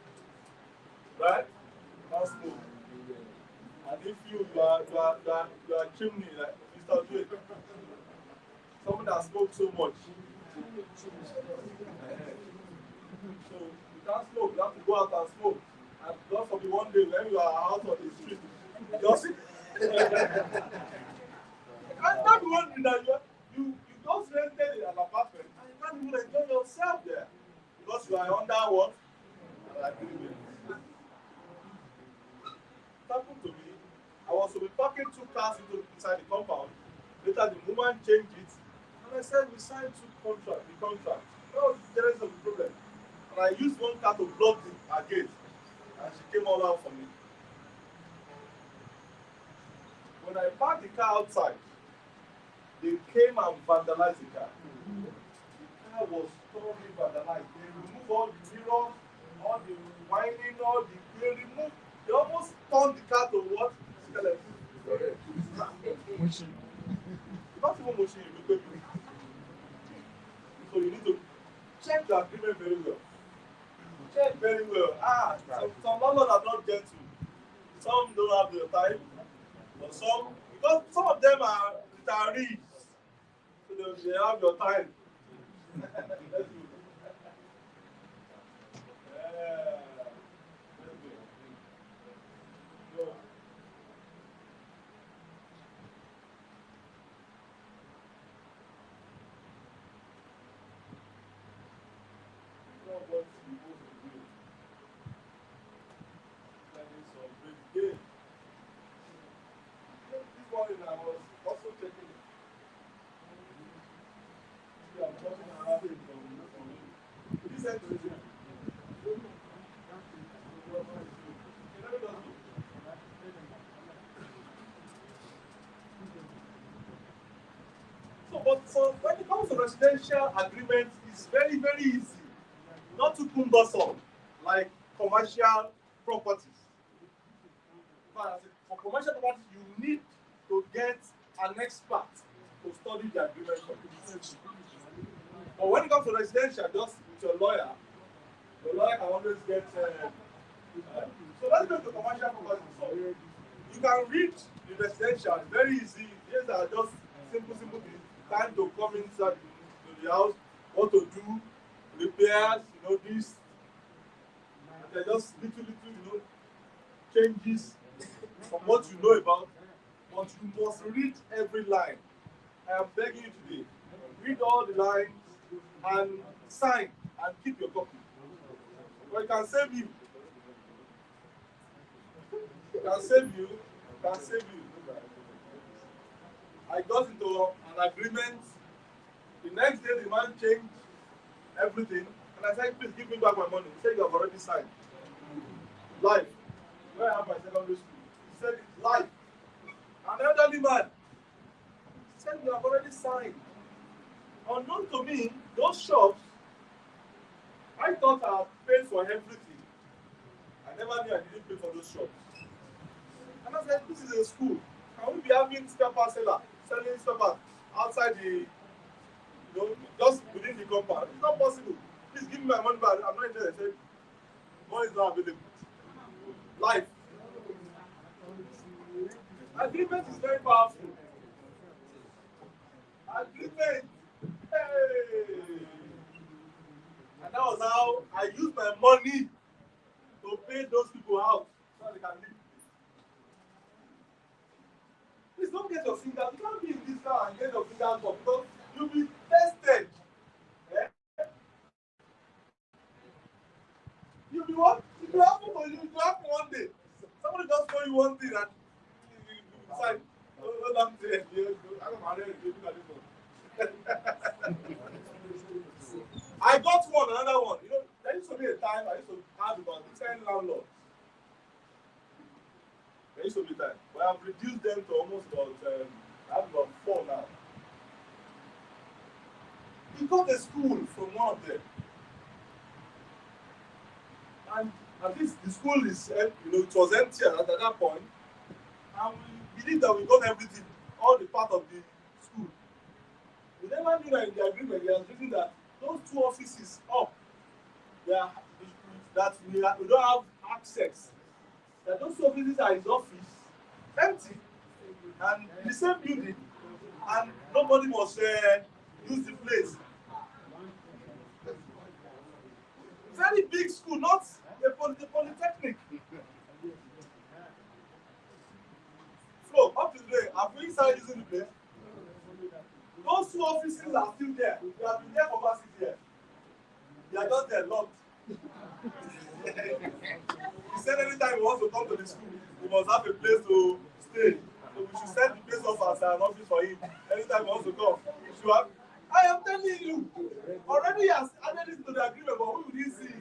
Right? You can't smoke. And if you are chimney, like Mr. Dwayne, someone that smokes so much. So you can't smoke, you have to go out and smoke. And God forbid one day when you are out on the street, just I can't be wondering that you just rented an apartment and you can't even enjoy yourself there. Because you are under what? An agreement. It happened to me. I was to be parking 2 cars inside the compound. Later the woman changed it. And I said, we signed the contract. Oh, there is a problem. And I used one car to block our gate. And she came all out for me. When I parked the car outside, they came and vandalized the car. The car was totally vandalized. They removed all the mirrors, all the winding, they almost turned the car to what? Skeleton. Not even motion, so you need to check the agreement very well. Check very well. Some landlords are not gentle. Some don't have the time. But because some of them are retirees. So they have your time. Let's do it. So when it comes to residential agreements, it's very, very easy. Not too cumbersome, like commercial properties. For commercial properties, you need to get an expert to study the agreement. But when it comes to residential, just with your lawyer can always get. So let's go to commercial properties. So you can read the residential, it's very easy. These are just simple things. Time to come inside to the house, what to do, repairs, this. And they're just little, changes from what you know about. But you must read every line. I am begging you today. Read all the lines and sign and keep your copy. But it can save you. It can save you. It can save you. I got into an agreement. The next day, the man changed everything. And I said, please give me back my money. He said, you have already signed. Life. Where I have my secondary school? He said, it's life. An elderly man. He said, you have already signed. Unknown to me, those shops, I thought I had paid for everything. I never knew I didn't pay for those shops. And I said, this is a school. Can we be having spare part seller selling spare part outside the, just within the compound? It's not possible. Please give me my money back. I'm not interested. I said, money is not available. Life. Agreement is very powerful. Agreement. Hey. And that was how I used my money to pay those people out so they can live. Please don't get your finger. You can't be in this car and get your finger up because you'll be tested. Eh? You'll be what? It will happen for you. It will happen one day. Somebody just tell you one thing and you decide, oh, I'm dead. I'm married. I got another one. There used to be a time I used to have about 10 landlords. There used to be time. But I've reduced them to almost about, I have about 4 now. we got a school from one of them. And at least the school is, it was empty at that point. And we believe that we got everything, all the part of the school. We never knew that in the agreement they are written that those two offices up, that we don't have access. That those two offices are his office, empty, and in the same building, and nobody must use the place. Very big school, not the polytechnic. Flo, up to today, have we started using the place? Those two offices are still there. We have been there for over 6 years. They are just there locked. He said anytime he wants to come to the school, he must have a place to stay. So we should set the place up as an office for him. Anytime he wants to come, we should have. I am telling you, already he has added it to the agreement, but who would he see?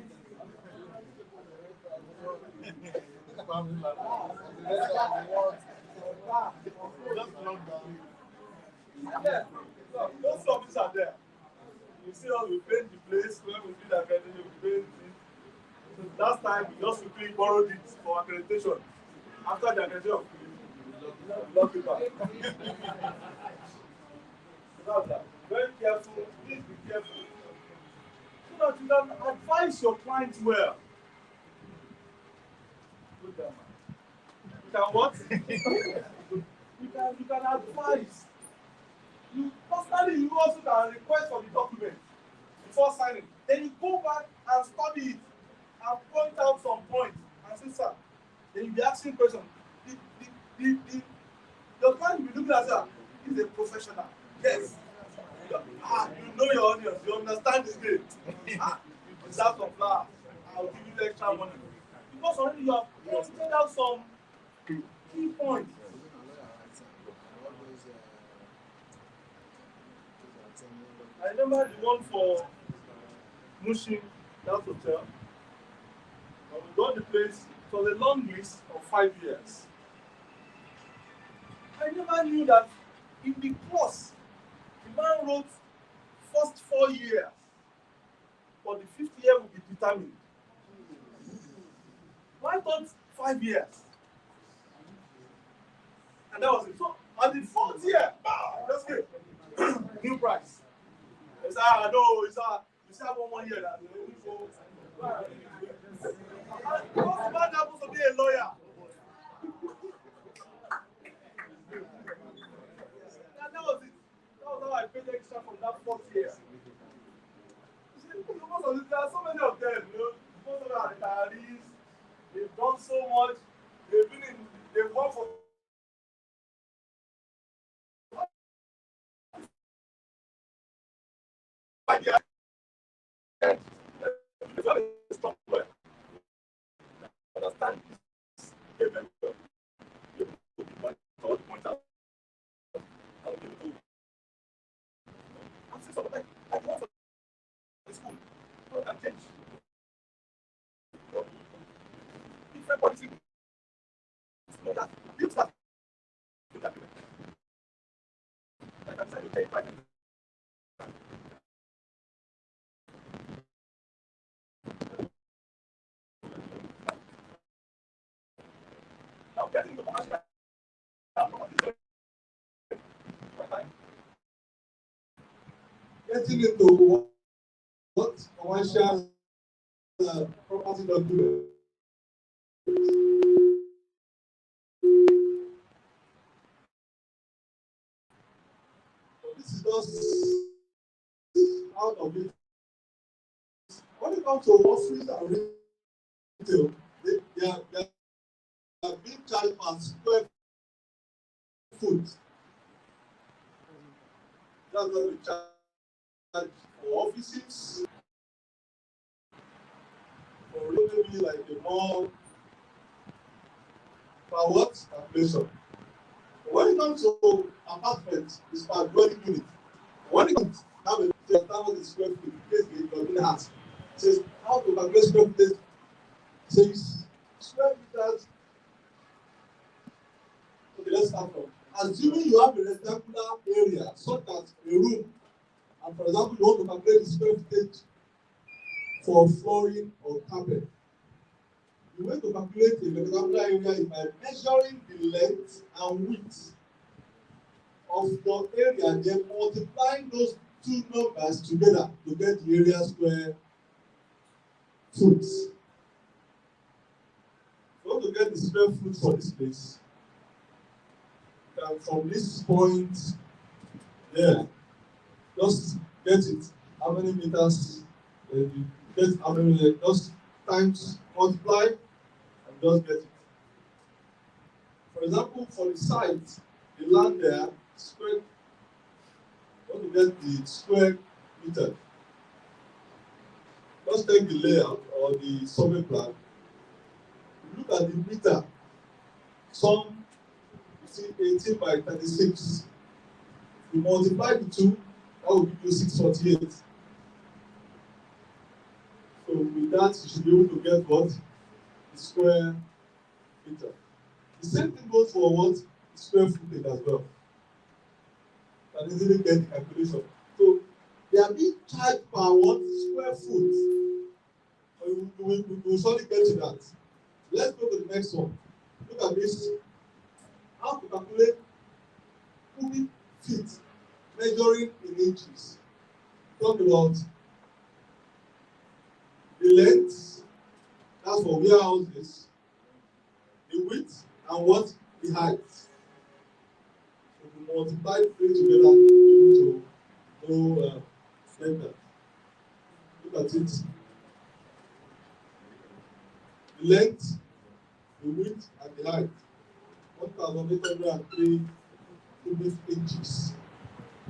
Yeah, those offices are there. You see us, we paint the place, when we did that, we paint it. So last time, we just quickly borrowed it for accreditation. After the accreditation, we lock it back. Very careful, please be careful. So that you can advise your clients well. Good man. You can what? you can advise. You personally, you also can request for the document before signing. Then you go back and study it and point out some points and say, sir, then you'll be asking questions. Your client will be looking at, sir, he's a professional. Yes. You know your audience, you understand this game. You deserve some flowers. I'll give you extra money. Because already you have pointed out some key points. I remember the one for Mushin, that hotel. When we got the place, it was a long list of 5 years. I never knew that in the course, the man wrote first 4 years, but the 5th year will be determined. Why not 5 years? And that was it. So, at the 4th year, let's get new price. It's no, it's you still have 1 more year. Because man happens to be a lawyer. And that was it. That was how I paid extra from that 4th year. There are so many of them, most of them are retirees, they've done so much, they've worked for understand different policy. Getting into what commercial property document. This is just out of it. When it comes to office and retail, they are being charged per square foot. That's what we charge for offices, for maybe like a more per what calculation. When it comes to apartments, it's per dwelling unit. When it comes to have a 10,000 square feet, place the government has. It says how to calculate square feet. It says square meters. Okay, let's start from. Assuming you have a rectangular area, such as a room, And for example, you want to calculate the square footage for flooring or carpet. The way to calculate the rectangular area is by measuring the length and width of your area, then multiplying those two numbers together to get the area square foot. You want to get the square foot for this place. And from this point there, just get it. How many meters? You get how many? Just times multiply and just get it. For example, for the site, the land there, square. You want to get the square meter. Just take the layout or the survey plan. Look at the meter. Some you see 18 by 36. You multiply the two, that will give you 648. So with that, you should be able to get what? The square meter. The same thing goes for what? The square footage as well. You can easily get the calculation. So they are being charged per what? Square foot. So we will surely get to that. Let's go to the next one. Look at this. How to calculate cubic feet measuring in inches. Talk about the length, that's for warehouses, the width, and what? The height. So we multiply the three together to know that. Look at it. The length, the width, and the height. 1,803 cubic inches.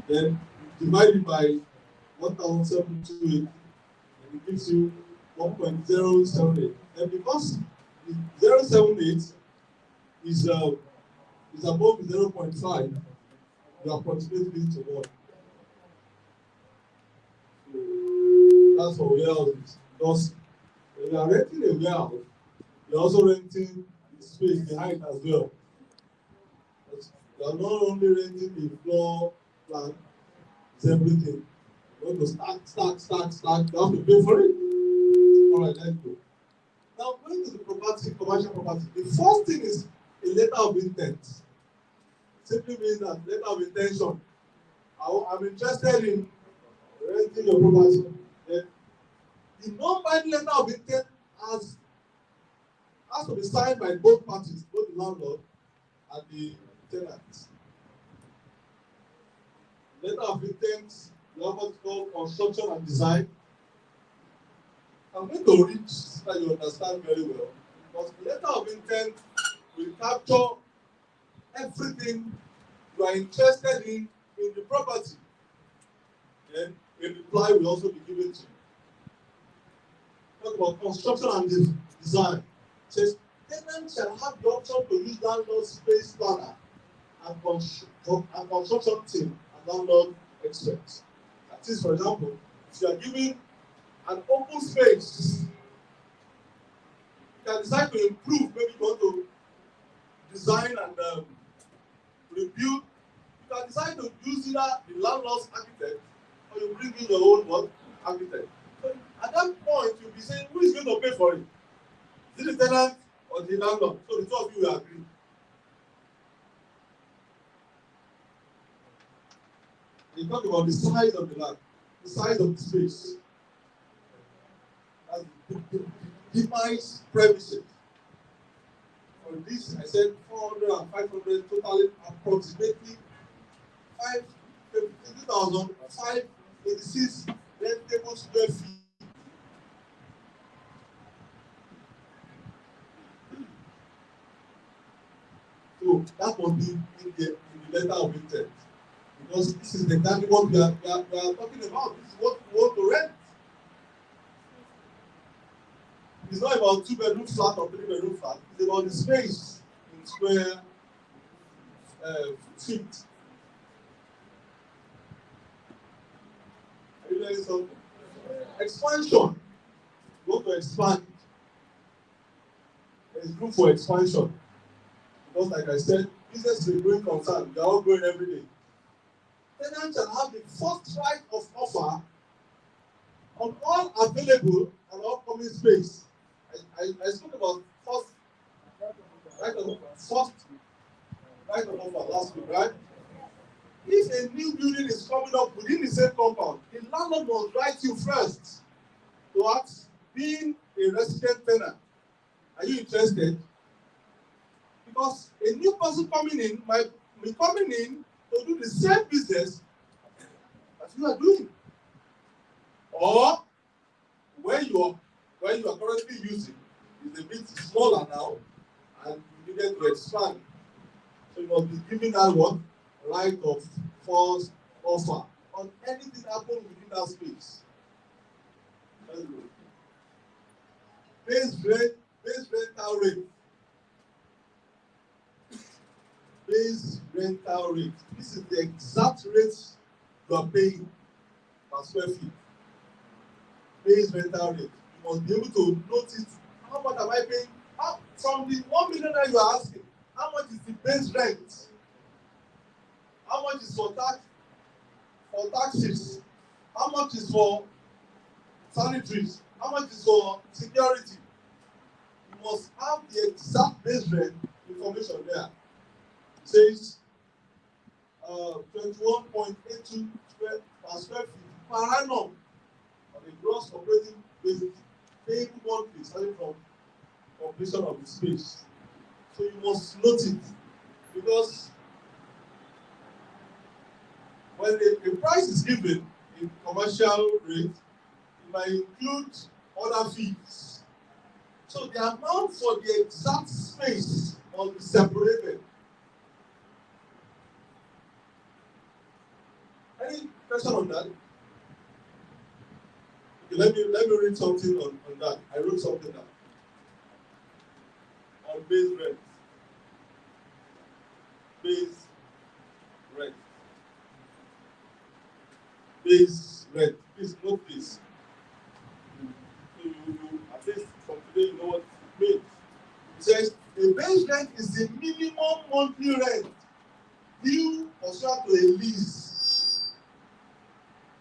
Then divide it by 1,728, and it gives you 1.078. And because the 078 is above 0.5, you approximate it to 1. So that's for warehouses. Because when you are renting a warehouse, you're also renting the space, the height as well. You are not only renting the floor plan, it's everything. You want to stack, you have to pay for it. All right, let's go. Now, going to the property, commercial property, the first thing is a letter of intent. Simply means that letter of intention. I'm interested in renting your property. Then the non-binding letter of intent has to be signed by both parties, both the landlord and the tenant. Letter of intent, you have what's called construction and design. I'm going to read so that you understand very well. Because the letter of intent will capture everything you are interested in the property. Then a reply will also be given to you. Talk about construction and design. It says tenants shall have the option to use landlord space planner and construction team and landlord experts. That is, for example, if you are given an open space, you can decide to improve. Maybe you want to design and rebuild. You can decide to use either the landlord's architect or you bring in your own architect. So at that point, you'll be saying, who is going to pay for it? Is it the tenant or the landlord? So the two of you will agree. They talk about the size of the land, the size of the space. And the demise premises. For this, I said 400 and 500, totally approximately 586 rentable square feet. So that must be in the letter of intent. Because this is exactly what we are talking about. This is what we want to rent. It's not about 2-bedroom flat or 3-bedroom flat. It's about the space in square feet. Are you learning something? Expansion. You want to expand. There is room for expansion. Because like I said, business is a growing concern. They are all growing every day. tenant shall have the first right of offer on all available and upcoming space. I spoke about first right of offer last week, right? If a new building is coming up within the same compound, the landlord must write you first to ask, being a resident tenant, are you interested? Because a new person coming in might be coming in to do the same business that you are doing. Or where you are currently using is a bit smaller now and you needed to expand. So you must be given that one right of first offer on anything happening within that space. Base rental rate. Base rental rate. This is the exact rate you are paying per square feet. Base rental rate. You must be able to notice how much am I paying. From the 1 million that you are asking, how much is the base rent? How much is for taxes? How much is for sanitaries? How much is for security? You must have the exact base rent information there. It says 21.82 per square feet per annum on a gross operating basis, paying monthly starting from completion of the space. So you must note it, because when a price is given in commercial rate, it might include other fees. So the amount for the exact space must be separated. Any question on that? Okay, let me read something on that. I wrote something down. On base rent. Base rent. Base rent. Please note this. So you at least from today you know what it means. It says the base rent is the minimum monthly rent due pursuant to a lease.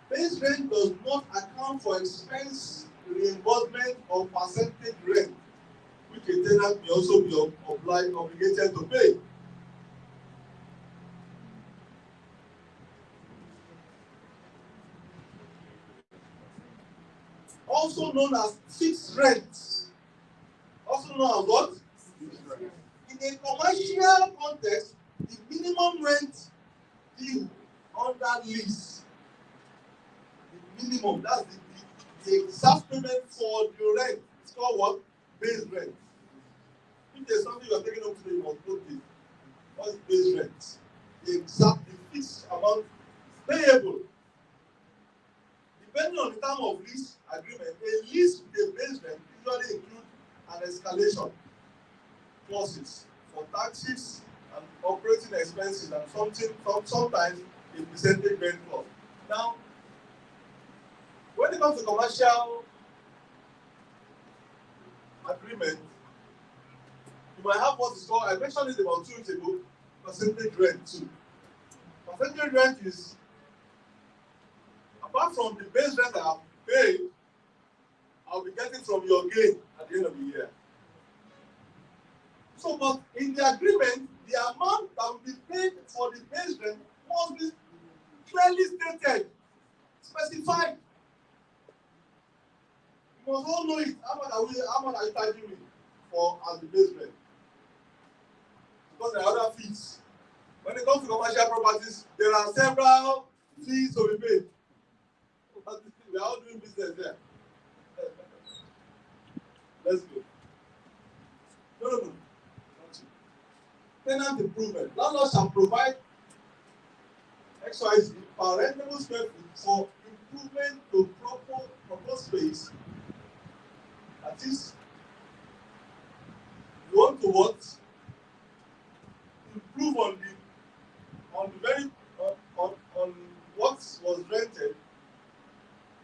Base rent does not account for expense reimbursement or percentage rent, which a tenant may also be obligated to pay. Also known as fixed rent. Also known as what? In a commercial context, the minimum rent due under lease. The minimum, that's the exact payment for the rent. It's called what? Base rent. If there's something you are taking up today, you must note it. What's base rent? The exact, the fixed amount payable. Depending on the term of lease agreement, a lease with a base rent usually includes an escalation clauses for taxes and operating expenses, and sometimes a percentage rent clause. Now, when it comes to commercial agreement, you might have what is called, I mentioned it about 2 weeks ago, percentage rent too. Percentage rent is, apart from the base rent I have paid, I'll be getting from your gain at the end of the year. So, but in the agreement, the amount that will be paid for the base rent must be clearly stated, specified. You must all know it. How much are you charging me for as the base rent? Because there are other fees. When it comes to commercial properties, there are several fees to be paid. We are all doing business there. Let's go. No. Tenant improvement. Landlord shall provide XYZ per rentable square feet for improvement to proper space. That is, you want to what? Improve on what was rented.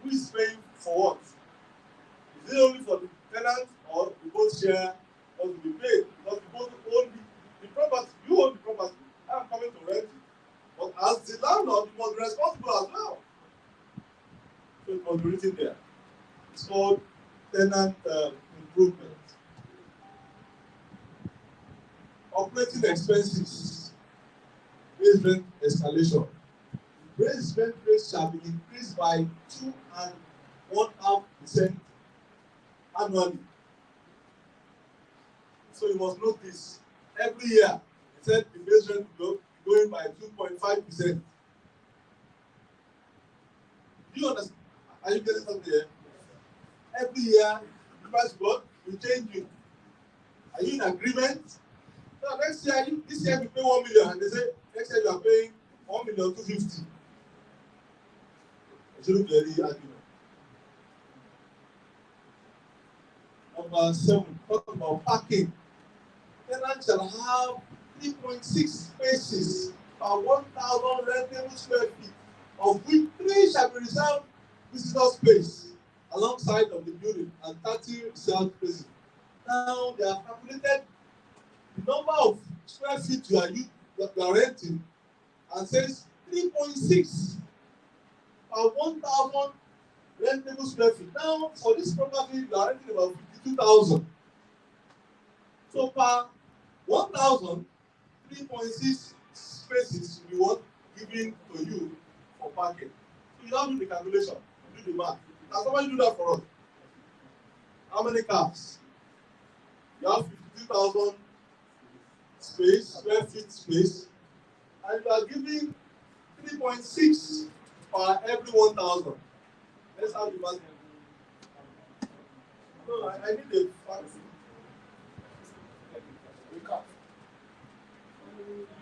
Who is paying for what? Is it only for the tenant, or we both share what will be paid? Because we both own the property. You own the property. I'm coming to rent it. But as the landlord, you must be written there. It's called tenant improvement. Operating expenses, base rent escalation. Base rent rates shall be increased by 2.5% annually. So you must note this. Every year, it said the base rent will go going by 2.5%. Do you understand? Are you getting something here? Every year, the price will change you. Are you in agreement? So next year, this year you pay 1 million, and they say next year you are paying 1,250,000. It shouldn't be any argument. Number 7, talk about parking. Tenants shall have 3.6 spaces per 1,000 rentable square feet, of which 3 shall be reserved visitor space alongside of the building and 30 reserved spaces. Now they have calculated the number of square feet you are renting and says 3.6 per 1,000 rentable square feet. Now for this property you are renting about 52,000. So per 1,000, 3.6 spaces will be what given to you for parking. So you don't do the calculation, you do the math. Can somebody do that for us? How many cars? You have 52,000 square feet space, and you are giving 3.6 per every 1,000. Let's have the math. No, I need a fact.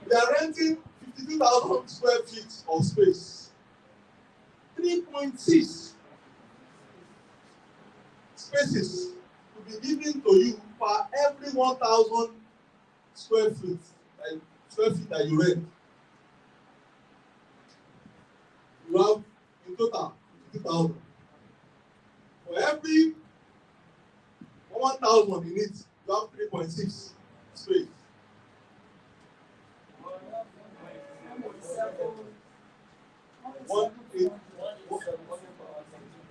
They are renting 52,000 square feet of space. 3.6 spaces will be given to you per every 1,000 square feet, that you rent. You have in total 50,000. For every 1,000 in it, you have 3.6 space.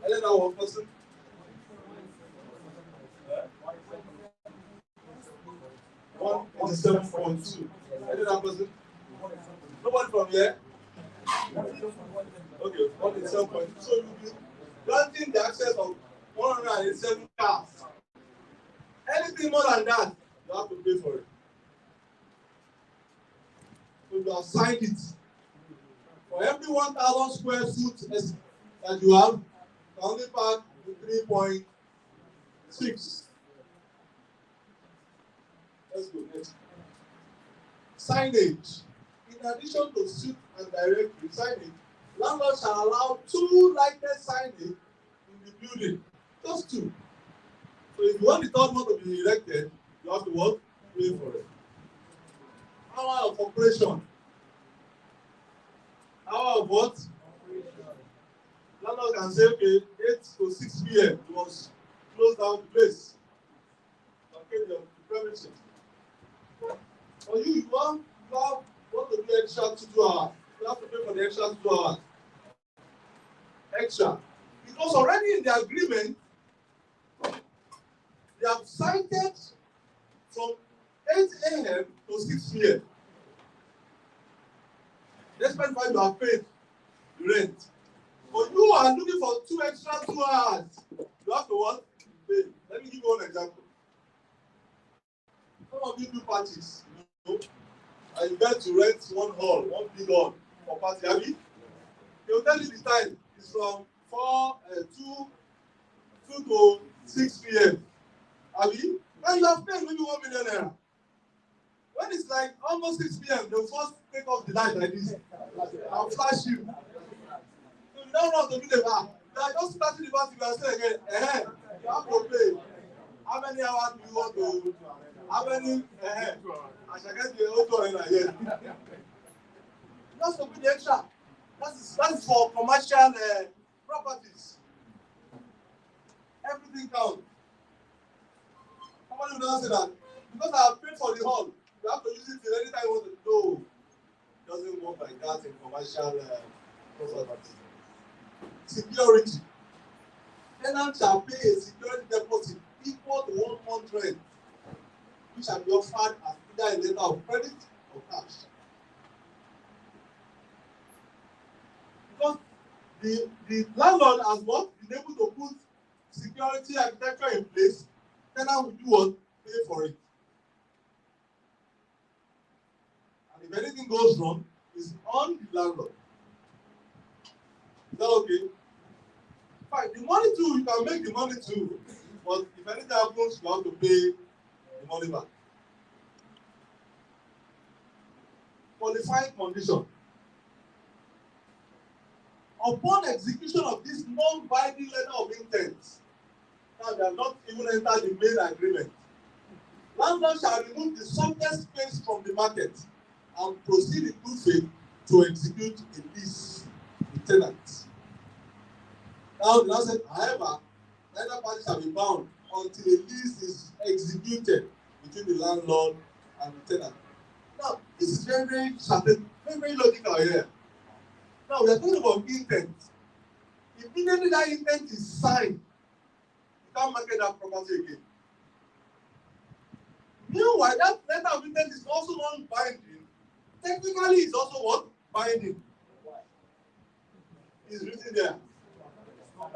And then our person. One is 7.2. And then our person. Nobody from here. Okay, 1 is 7.2. So you'll be granting the access of 187 cars. Anything more than that, you have to pay for it. So you have signed it. For every 1,000 square foot that you have, you only park 3.6. Let's go next. Signage. In addition to street and directory signage, landlord shall allow 2 lighted signage in the building. Just 2. So if you want the third one to be erected, you have to what? Pay for it. Hour of operation. Hour of what? Landlord can say, okay, 8 to 6 p.m. You must close down the place. Okay, the premises. For you want to do extra 2 hours. You have to pay for the extra 2 hours. Extra. Because already in the agreement, they have cited from 8 a.m. to 6 p.m. Despite why you have paid the rent. But you are looking for 2 extra 2 hours. You have to what? Pay. Let me give you one example. Some of you do parties, and you get to rent one hall, one big hall for party. Have you? They will tell you the time. It's from 2 to 6 p.m. Have you? And you have paid maybe 1 million naira. When it's like almost 6 p.m., they'll first take off the light like this. I'll flash you. So you don't want to do the bar. They are just starting the party, you are saying again, you have to pay. How many hours do you want to? How many? I shall get the auto in again. Just to pay the extra. That is for commercial properties. Everything counts. Somebody will not say that. Because I have paid for the hall, you have to use it till anytime you want to. No. It doesn't work like that in commercial properties. Security. tenant shall pay a security deposit equal to 1 month rent, which shall be offered as either a letter of credit or cash. Because the landlord has what? Been able to put security architecture in place, tenant will do what? Pay for it. And if anything goes wrong, it's on the landlord. Is that okay? Fine. The money too, you can make the money too, but if anything happens, you have to pay the money back. Qualifying condition. Upon execution of this non-binding letter of intent, now they have not even entered the main agreement, landlord shall remove the surplus space from the market and proceed in good faith to execute a lease with tenants. Now, the law said, however, neither party shall be bound until a lease is executed between the landlord and the tenant. Now, this is very, very certain, very, very logical here. Now, we are talking about intent. Immediately that intent is signed, you can't market that property again. Meanwhile, that letter of intent is also non-binding. Technically, it's also what? Binding. It's written there.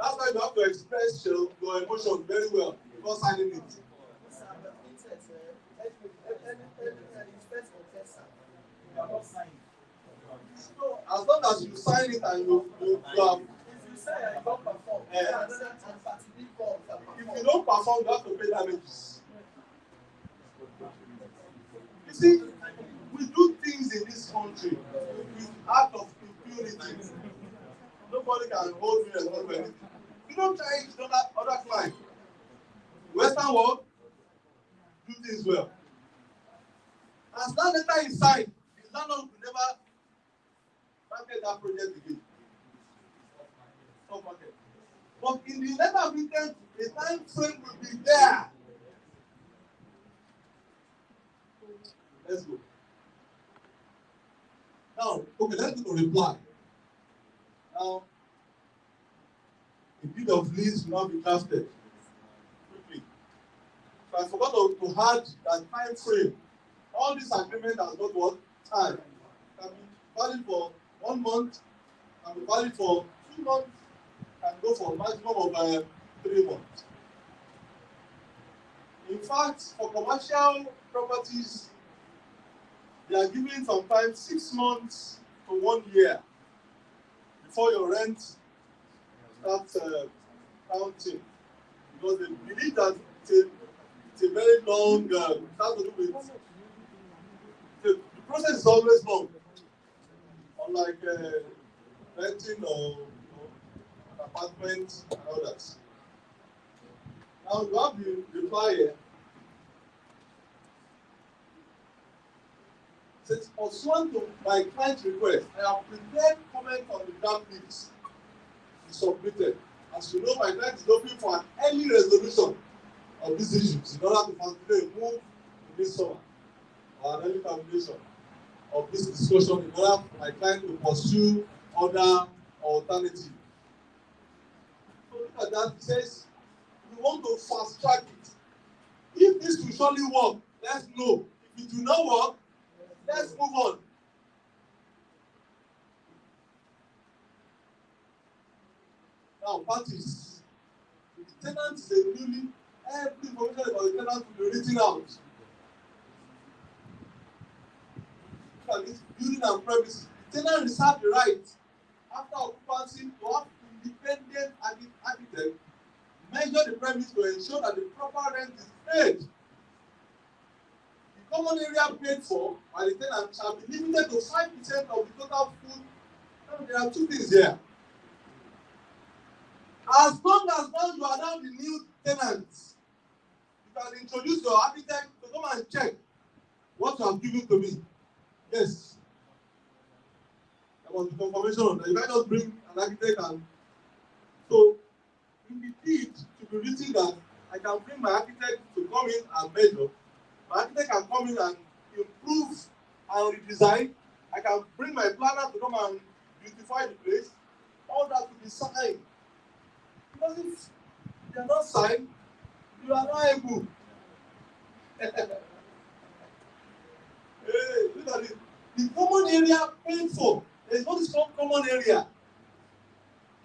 That's why you have to express your emotion very well before signing it. So, as long as you sign it and you have. If you don't perform, you have to pay damages. You see, we do things in this country with act of impunity. Nobody can hold me responsible for anything. You don't try it with other clients. Western world, do things well. As that letter is signed, the landlord will never market that project again. Stop market. But in the letter of intent, the time frame will be there. Let's go. Now, okay, let's go to reply. Now, a deed of lease will not be drafted quickly. So I forgot to add that time frame. All this agreement has got what? Time. It can be valid for 1 month, can be valid for 2 months, can go for a maximum of 3 months. In fact, for commercial properties, they are giving sometimes 6 months to 1 year before your rent starts counting, because they believe that it's a very long, it has to do with, the process is always long, unlike renting or an apartment and all that. Now you have the reply here. Since pursuant to my client's request, I have prepared comment on the draft lease submitted. As you know, my client is looking for an early resolution of these issues in order to facilitate a move in this summer, or an early termination of this discussion in order for my client to pursue other alternatives. So look at that. It says we want to fast track it. If this will surely work, let's know. If it will not work, let's move on. Now, parties. The tenant is a newly, every information about the tenant will be written out. Look at this building and premises. The tenant reserves the right, after occupancy, to have independent architect measure the premise to ensure that the proper rent is paid. The common area paid for by the tenant shall be limited to 5% of the total food. Now, there are two things here. As long as now you are now the new tenant, you can introduce your architect to come and check what you have given to me. Yes. There was the confirmation on that. You can't just bring an architect and so in the deed to be written that I can bring my architect to come in and measure. My architect can come in and improve and redesign. I can bring my planner to come and beautify the place. All that will be signed. Because if you are not signed, you are not able. Hey, look at it. The common area paid for. There is not a strong common area.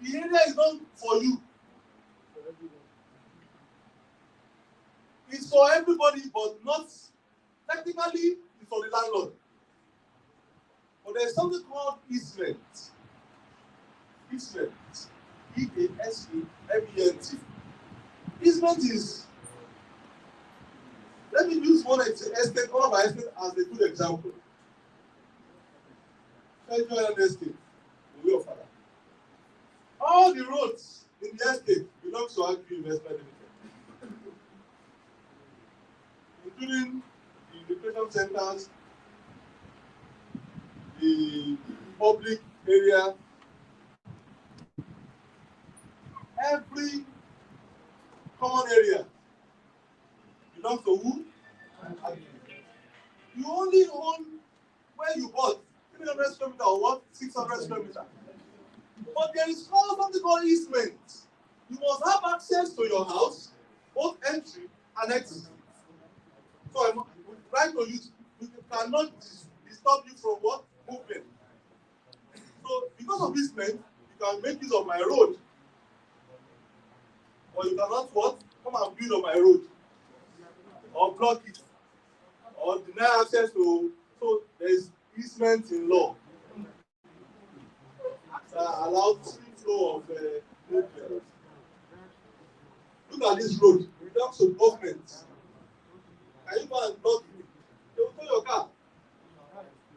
The area is not for you. It's for everybody, but not technically it's for the landlord. But there's something called easement. Easement. E-A-S-E-M-E-N-T. Easement is, let me use one estate, one of my estates as a good example. Federal estate, the way of father. All the roads in the estate belong to Agri Investment Limited, including the recreation centers, the public area, every common area belongs to who? You only own where you bought 300 square meter or what? 600 square meter. But there is also something called easement. You must have access to your house, both entry and exit. So I'm trying to use, we cannot disturb you from what? Movement. So because of easement, you can make use of my road. Or you cannot what? Come and build on my road. Or block it. Or deny access to, so there is easement in law. Allowed free flow of movement. Look at this road. It belongs to government. Can you go and block it? They will tow your car.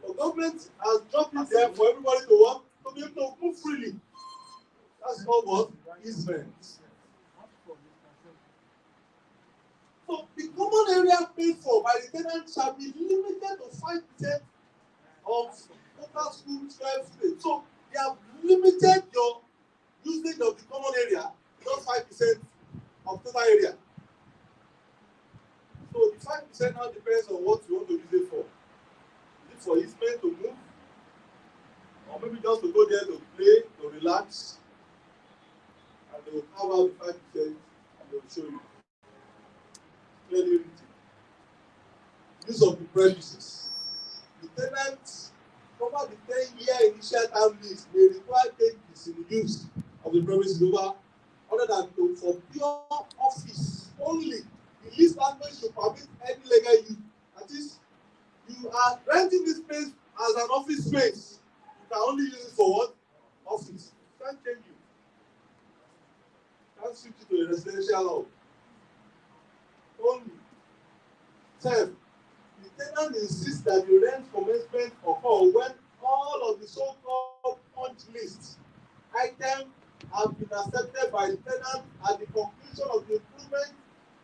The government has dropped it there for everybody to work, to be able to move freely. That's called what? Easement. So the common area paid for by the tenant shall be limited to 5% of total school square footage. So they have limited your usage of the common area, not 5% of total area. So the 5% now depends on what you want to use it for. Is it for easement to move? Or maybe just to go there to play, to relax? And they will carve out the 5% and they will show you. Clearly written. Use of the premises. The tenant over the 10-year initial term lease may require changes in the use of the premises over other than for pure office only. The lease language should permit any legal use. That is, you are renting this space as an office space. You can only use it for what? Office. You can't change it. You can't switch it to a residential home. Only. Third, the tenant insists that the rent commencement occur when all of the so-called punch list items have been accepted by the tenant at the conclusion of the improvement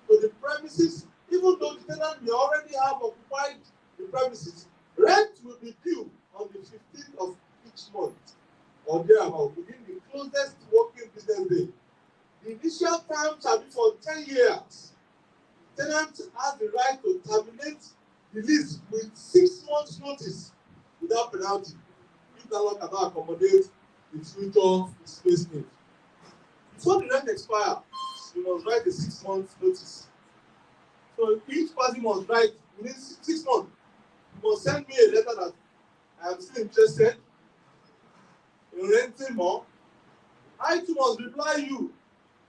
to the premises, even though the tenant may already have occupied the premises. Rent will be due on the 15th of each month or thereabout within the closest working business day. The initial term shall be for 10 years. Tenant has the right to terminate the lease with 6 months' notice without penalty if the landlord cannot accommodate the future space need. Before the rent expires, you must write a 6 months notice. So each party must write within 6 months. You must send me a letter that I am still interested in renting more. I too must reply you,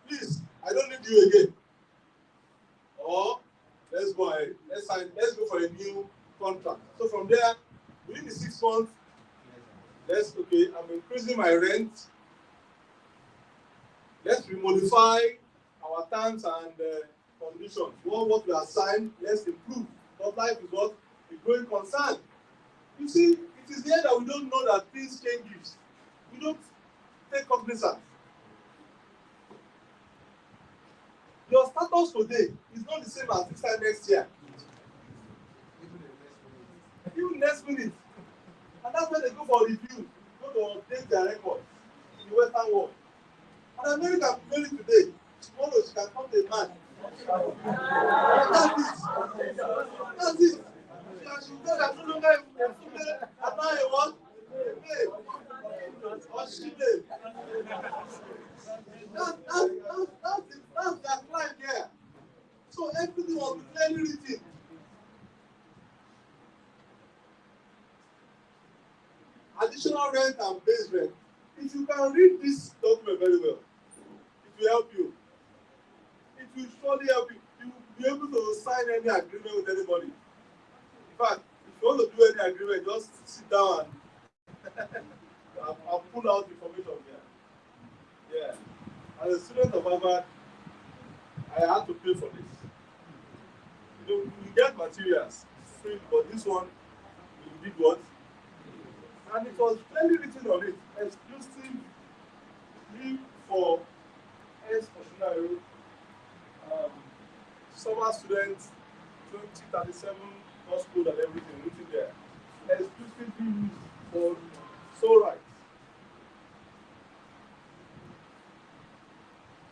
please, I don't need you again. Or let's go ahead. Let's go for a new contract. So from there, within the 6 months, I'm increasing my rent. Let's remodify our terms and conditions. What we assigned, let's improve. But life is what? A growing concern. You see, it is here that we don't know that things changes. We don't take cognizance. Your status today is not the same as this time next year. Even next minute. And that's why they go for review, go to update their records in the Western world. And America can marry today. Tomorrow she can come to a man. That's it. That's it. She will tell that no longer am I a what? A babe. Or she babe. That's their additional rent and base rent. If you can read this document very well, it will help you. It will surely help you. You will be able to sign any agreement with anybody. In fact, if you want to do any agreement, just sit down and pull out information there. Yeah. As a student of Harvard, I had to pay for this. You know, you get materials free, but this one, you did what? And it was clearly written on it, exclusively for ex-functionary summer students, 2037, law school and everything written there. Exclusively used for sole rights.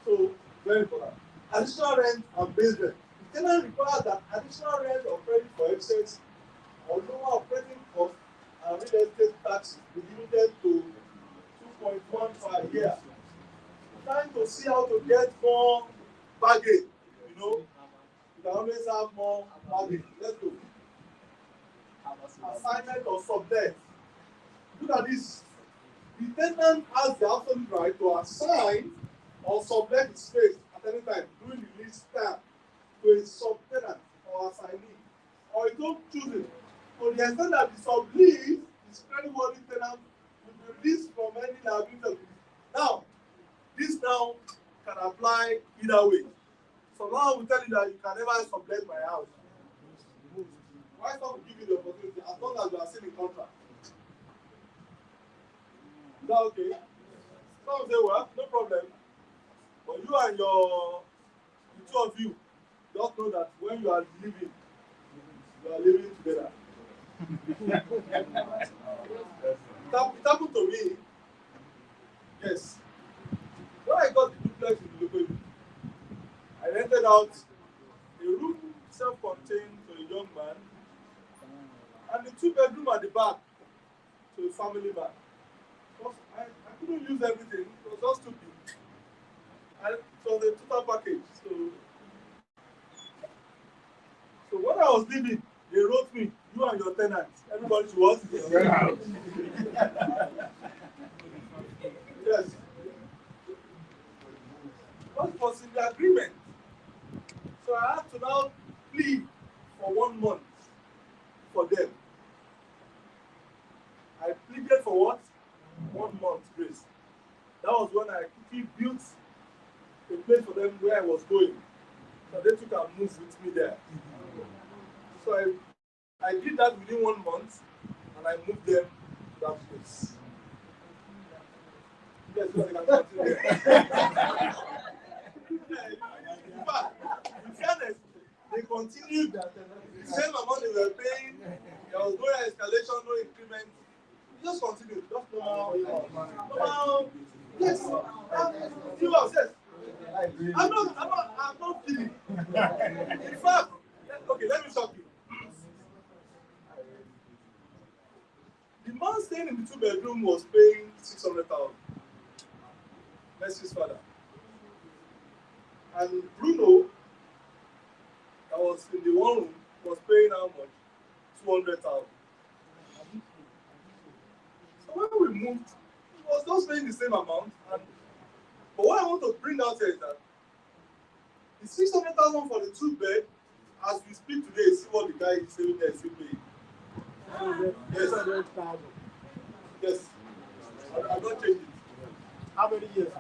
So, very important. Additional rent and base rent. The tenant requires that additional rent or credit for excess or lower operating costs and real estate taxes be limited to 2.1 per year. Trying to see how to get more bargain, you know. You can always have more bargain. Let's go. Assignment or sublet. Look at this. The tenant has the absolute right to assign or sublet his space at any time during the lease term to a subtenant or assignee, or his own choosing, to the extent that the sublease is creditworthy tenant will be released from any liability. Now, this now can apply either way. So now we tell you that you can never sublet my house. Why not give you the opportunity as long as you are still in contract? Is that okay? Some say, well, no problem. But you and the two of you, just know that when you are living together. It happened to me. Yes. When I got the duplex in the local, I rented out a room self-contained to a young man and the 2-bedroom at the back to a family man. Because I couldn't use everything, it was just too big. And it was a total package. So when I was leaving, they wrote me, you and your tenants, everybody should what? Yes. What was in the agreement? So I had to now plead for 1 month for them. I pleaded for what? 1 month grace. That was when I quickly built a place for them where I was going. So they took and moved with me there. So I did that within 1 month and I moved them to that place. Yes, so they can continue. In fact, in fairness, they continued the same amount they were paying. There was no escalation, no increment. We just continued. Just normal. Yes. Yes. I'm not kidding. In fact, okay, let me shock you. The man staying in the 2-bedroom was paying 600,000. That's his father. And Bruno, that was in the 1 room, was paying how much? 200,000. So when we moved, he was just paying the same amount. But what I want to bring out here is that the 600,000 for the 2-bed, as we speak today, see what the guy is saying there is still paying. Yes. 600,000. Yes. I'm not changing it. How many years?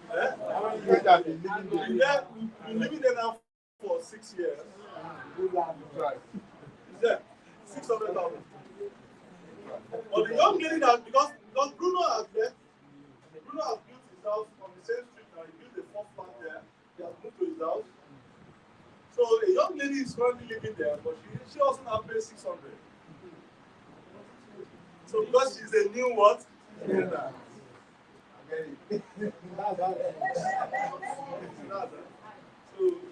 How many years have you been living there? We've been living there now for 6 years. Right. Is there? 600,000. But the young lady that, because Bruno has left, Bruno has built his house on the same street now. He built a 4th flat there. He has moved to his house. So a young lady is currently living there, but she also now pays 600. So because she's a new what? Yeah. So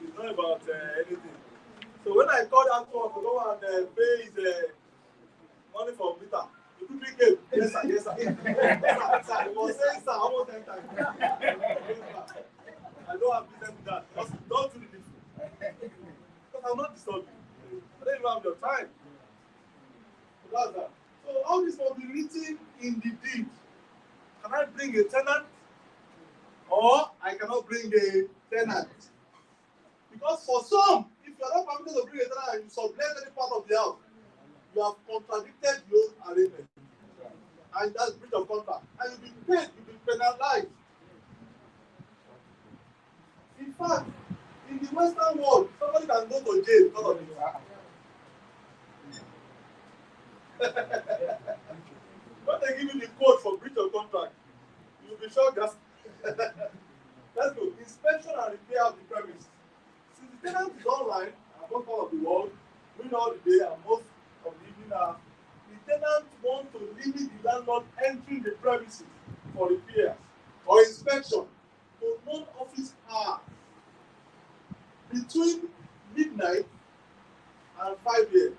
it's not about anything. So when I called out to go and pay his money for meter, he quickly came. Yes, sir. Yes, sir. Yes, sir. He was saying, sir, almost 10 times. I don't have business with that. Just don't do the needful. Because I'm not disturbing you. I don't even have your time. So that's that. So all this will be written in the deed, can I bring a tenant or I cannot bring a tenant? Because for some, if you are not permitted to bring a tenant and you sublet any part of the house, you have contradicted your arrangement. And that's breach of contract. And you'll be paid, you'll be penalized. In fact, in the Western world, somebody can go to jail because of it. When they give you the code for breach of contract, you'll be shocked. Let's go. Inspection and repair of the premise. Since the tenant is online, and most part of the world, during all the day and most of the evening, the tenant wants to limit the landlord entering the premises for repairs or inspection to non-office hours between midnight and 5 a.m.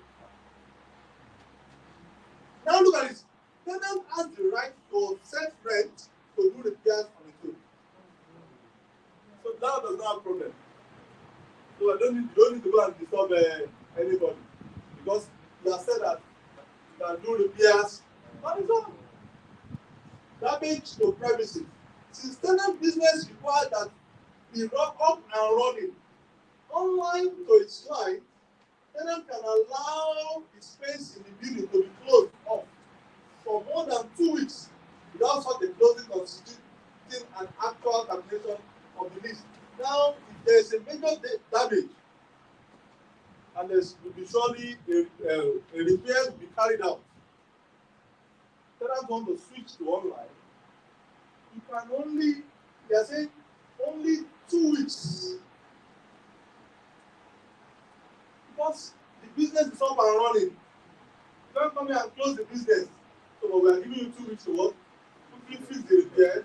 Now look at this. Tenant has the right to set rent to do repairs on its own. So that does not have a problem. So you don't need to go and disturb anybody because you have said that you can do repairs on its own. Damage to premises. Since tenant business requires that be up and running online to its client, tenant can allow the space in the building to be closed off for more than 2 weeks without such a closing constituting an actual termination of the lease. Now, if there is a major damage and there will be surely a repair to be carried out, tenants want to switch to online, you can only, they are saying, only 2 weeks. Because the business is up and running. You don't come here and close the business. So we are giving you 2 weeks to work, quickly fix the repair,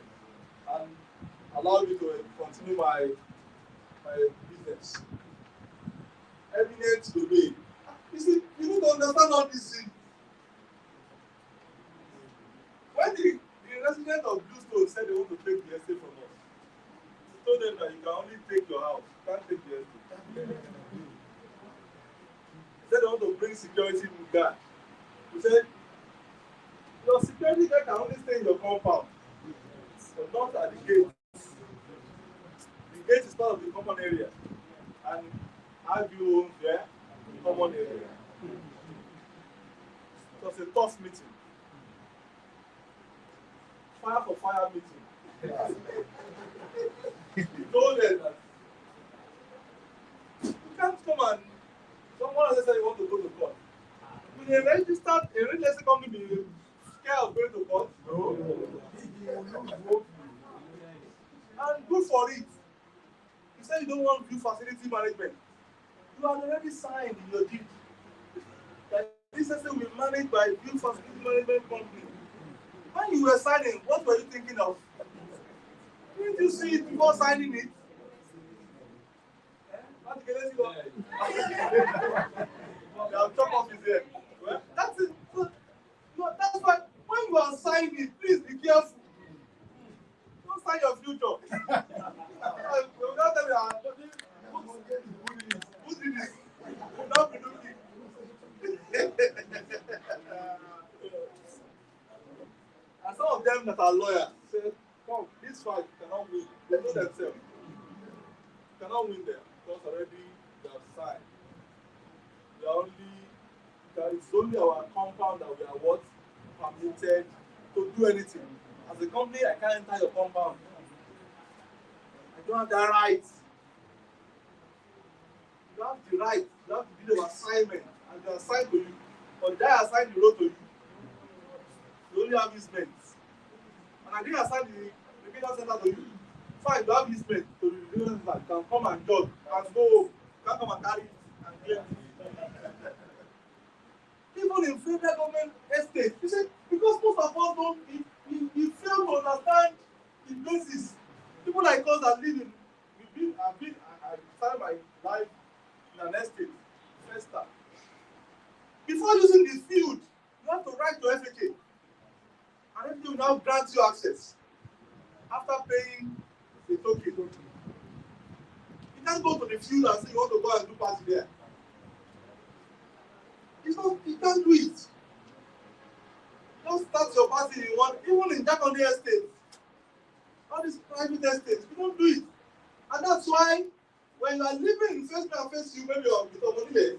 and allow me to continue my business. Eminent domain. You see, you need to understand all these things. When the resident of Bluestone said they want to take the estate from us, we told them that you can only take your house, you can't take the estate. They said they want to bring security guard. We said, your security guard can only stay in your compound, but not at the gate. The gate is part of the common area, and have you own there, the common area. It was a tough meeting. Fire for fire meeting. He told them that you can't come and someone else said you want to go to court. Will a real estate company be scared of going to court? No. And good for it. You said you don't want to do facility management. You have already signed in your deed that this estate will be managed by a build facility management company. When you were signing, what were you thinking of? Didn't you see it before signing it? Chop off his head. Well, that's it. So, that's why when you are signing it, please be careful. Don't sign your future. Who did this? Will not be looking. And some of them that are lawyers say, come, this fight cannot win. They know themselves. You cannot win them because already they have signed. It's only our compound that we are what? Permitted to do anything. As a company, I can't enter your compound. I don't have that right. You have the right. You have to do the assignment. And they assign to you. But they assign the road to you. You only have easements. And I didn't assign the regional center to you. Fine, you have easement to the regional center. You can come and judge. You can go home. You can come and carry it and claim it. Even in federal government estate, you see, because most of us don't, we fail to understand the basis. People like us that live in, I started my life in an estate, first time. Before using this field, you have to write to FAK. And FAK will now grant you access after paying the token. You can't go to the field and say you want to go and do party there. You can't do it. You Don't start your party in one, even in Jakande estate. All these private estates, we don't do it. And that's why when you are living in face me and face you, maybe with your money here,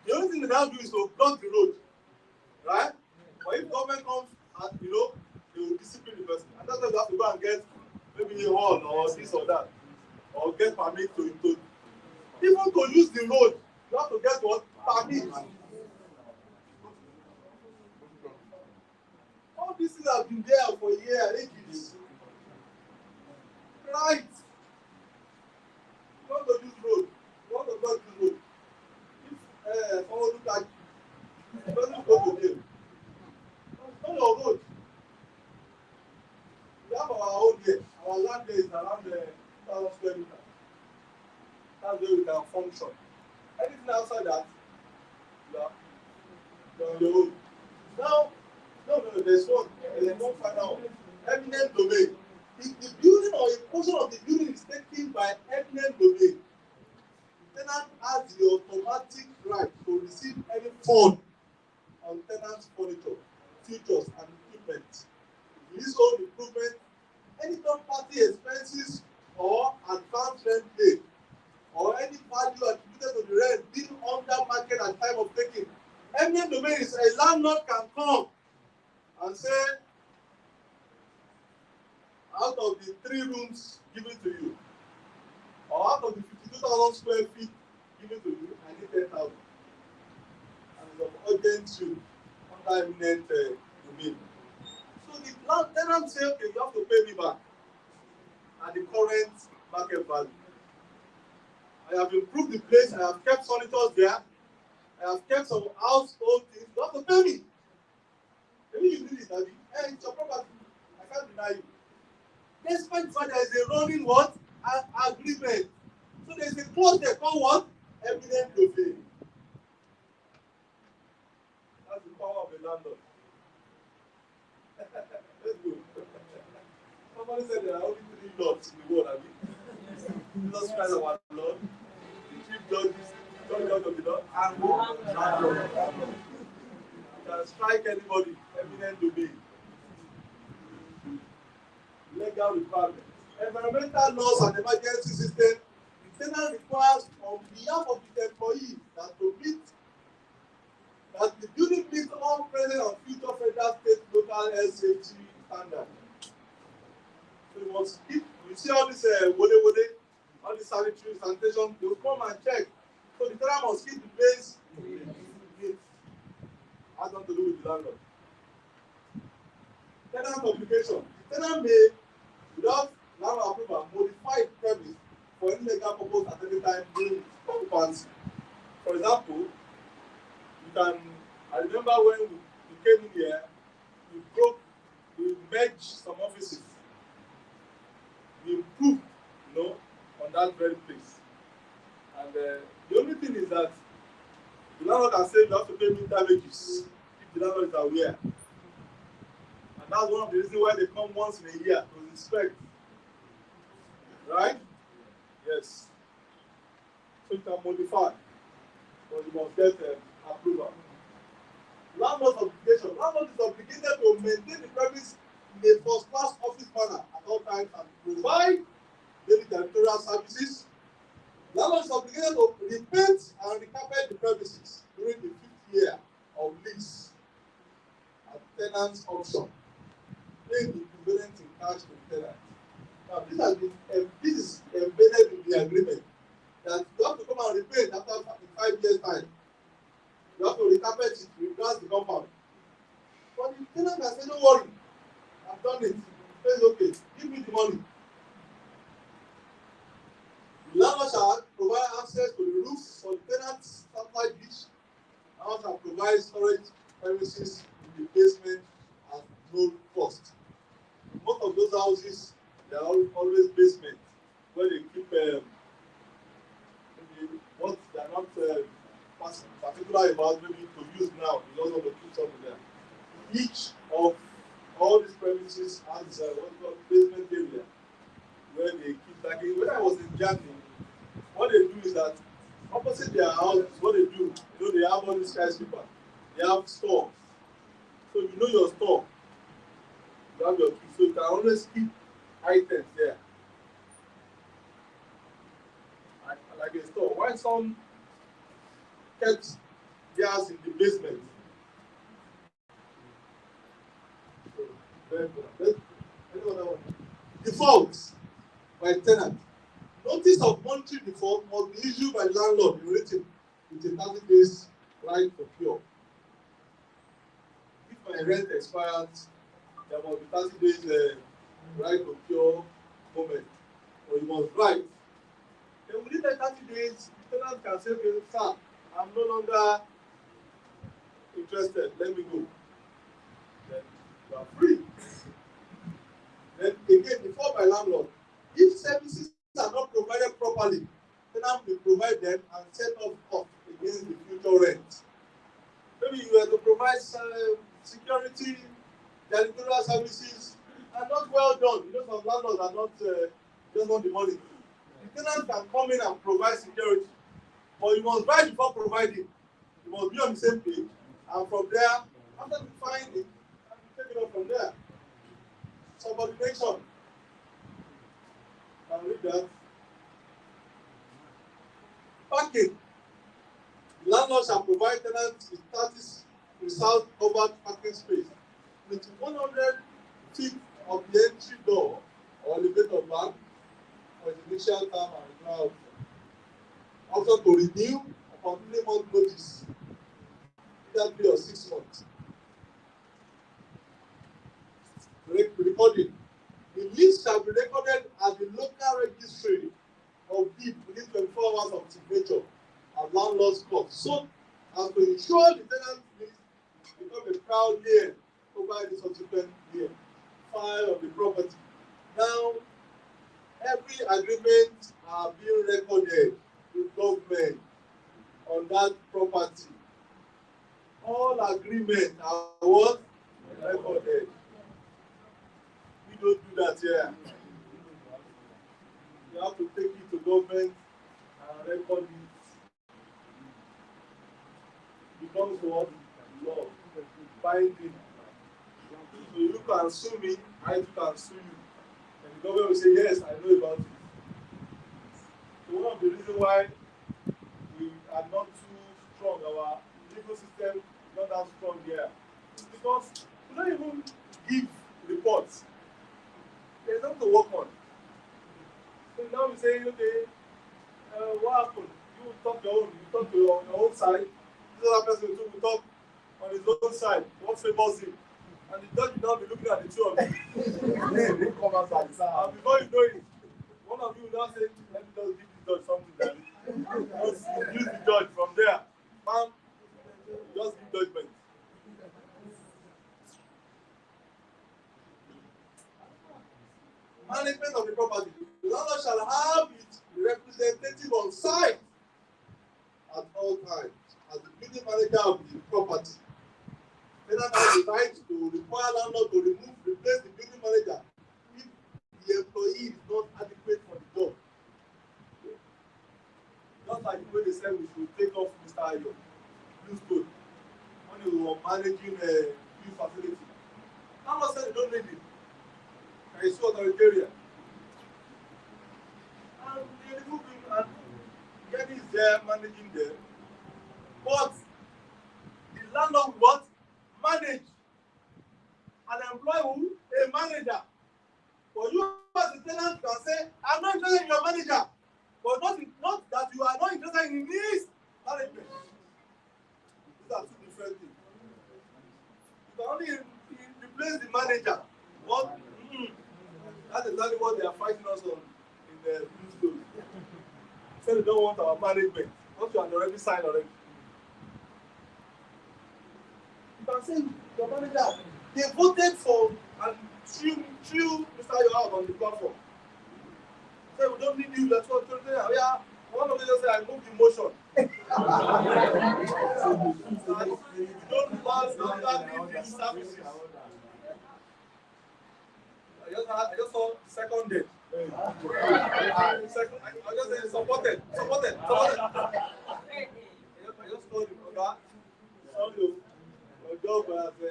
the only thing they now do is to block the road. Right? But if government comes and they will discipline the person. And that's why you have to go and get maybe a hall or this or that. Or get permit to even to use the road, you have to get what? Permit. All these things have been there for years, ages. Right. You want to use road. You want to block the road. If someone look at you, doesn't go to them. It's not your road. We have our own here. Our land there is around 2,000 square meters. That's where we can function. Anything outside that, you're on your own. Now, no, there's one final one. Eminent domain. If the building or a portion of the building is taken by eminent domain, the tenant has the automatic right to receive any fund on tenant's furniture, features, and equipment, leasehold improvement, any third-party expenses or advance rent paid, or any value attributed to the rent being under market at time of taking. Eminent domain is a landlord can come and say, out of the 3 rooms given to you, or out of the 52,000 square feet given to you, I need 10,000. And it's of urgent you under eminent domain. So the tenant say, okay, you have to pay me back at the current market value. I have improved the place, I have kept senators there, I have kept some household things, you have to pay me. Maybe you did it, Abby. Hey, it's your property. I can't deny you. Despite the fact there is a running what? Agreement. So there is a clause there called what? Eminent domain. That's the power of the landlord. Let's go. Somebody said there are only 3 lords in the world, Abby. Jesus Christ our Lord, the chief judges, judge of the Lord, and landlord. You can strike anybody, eminent domain. Legal requirements. Environmental laws and emergency system. The tenant requires on behalf of the employee that the building meets all present and future federal, state, local health safety standards. So you must keep. You see all this wode, all this sanitary sanitation. They will come and check. So the tenant must keep the place neat. Has nothing to do with the landlord. Tenant obligation. The tenant may, without landlord approval, modify the premise for any legal purpose at any time during occupancy. For example, I remember when we came in here, we merged some offices. We improved, on that very place. And the only thing is that the landlord can say you have to pay me damages if the landlord is aware. And that's one of the reasons why they come once in a year to inspect. Right? Yes. So you can modify, but you must get approval. Landlord's obligation. Landlord is obligated to maintain the premise in a first-class office manner at all times and provide daily territorial services. Landlord is obligated to repaint and recarpet the premises during the 5th year of lease at tenant's option, paying the equivalent in cash to the tenant. Now, this is embedded in the agreement that you have to come and repaint after 5 years' time. You have to recarpet it, regrass the compound. But the tenant can say, don't worry, I've done it. It's okay, give me the money. The landlord shall provide access to the roofs for the tenant's satellite beach, and also provide storage premises in the basement at no cost. Most of those houses, they are always basement, where they keep what they are not particular about maybe to use now, you don't want to keep something there. Each of all these premises has what's called basement area where they keep, like when I was in Germany, what they do is that opposite their house, what they do, they have all these skyscrapers, they have stores. So you know your store. You have your key, so you can always keep items there. Like a store. Why some kept theirs in the basement? So, very important. Another one. Defaults by tenant. Notice of monetary default must be issued by landlord in written with a 30 days right to cure. If my rent expires, there must be 30 days right to cure moment, or you must write. Then within the 30 days, the tenant can say, okay, sir, I'm no longer interested, let me go. Then you are free. Then again, default by landlord. If services are not provided properly, tenant will provide them and set off against the future rent. Maybe you have to provide security, janitorial services, and not well done. You know, some landlords are not just want the money. The tenant can come in and provide security, but you must buy before providing. You must be on the same page, and from there, after you find it, take it up from there. Subordination. Can read that. Parking. The landlord shall provide tenants with 30 reserved covered parking space with 100 feet of the entry door or elevator bank for the initial term and renewal. Also to renew upon 3-month notice, either 3 or 6 months. Recording. The list shall be recorded at the local registry of deed within 24 hours of signature at landlord's court, so as to ensure the tenant list become a proud lien over the subsequent year file of the property. Now, every agreement are being recorded with government on that property. All agreements are what? Recorded. We don't do that here. You have to take it to government and record it. It becomes what? Law. Binding. So you can sue me, I can sue you. And the government will say, yes, I know about it. So one of the reasons why we are not too strong, our legal system is not that strong here, is because we don't even give reports. There's nothing to work on. So now we say, okay, what happened? You talk your own, you talk to your own side. This other person too will talk on his own side. What favors him? And the judge will now be looking at the two of you. And before you know it, one of you will now say, let me just give the judge something that just use the judge from there. Man, just give judgment. Management of the property. The landlord shall have its representative on site at all times as the building manager of the property. Tenant has the right to require landlord to replace the building manager if the employee is not adequate for the job. Just like the way they said we should take off Mr. Ayo, Bluestone, when he was managing a new facility. Landlord said they don't need it. And he's so authoritarian. And they remove him, and Gedi is there managing them. But the landlord will what? Manage and employ who? A manager. But you as a tenant can say, I'm not interested in your manager. But not that you are not interested in his management. These are two different things. You can only replace the manager. What? That's exactly what they are fighting us on in the news story. So they don't want our management. Once you are already signed already. You can say your manager, they voted for and threw Mr. Yoav on the platform. Say we don't need you, that's what one of them just say I moved the motion. You don't pass under the services. I just saw second date. I just said supported. I just told him, okay, job as we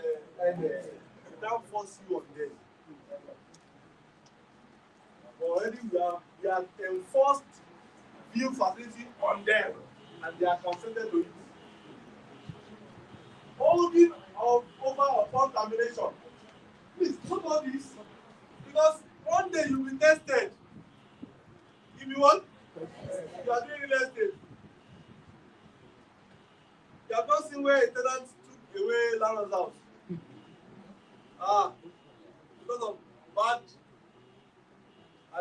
can't force you on them. But already we are enforced view facility on them, and they are consented to it. Holding of over upon termination. Please don't do this, because one day you will be tested. If you want, you are doing real estate. You have not seen where a tenant took away landlord's house. Because of bad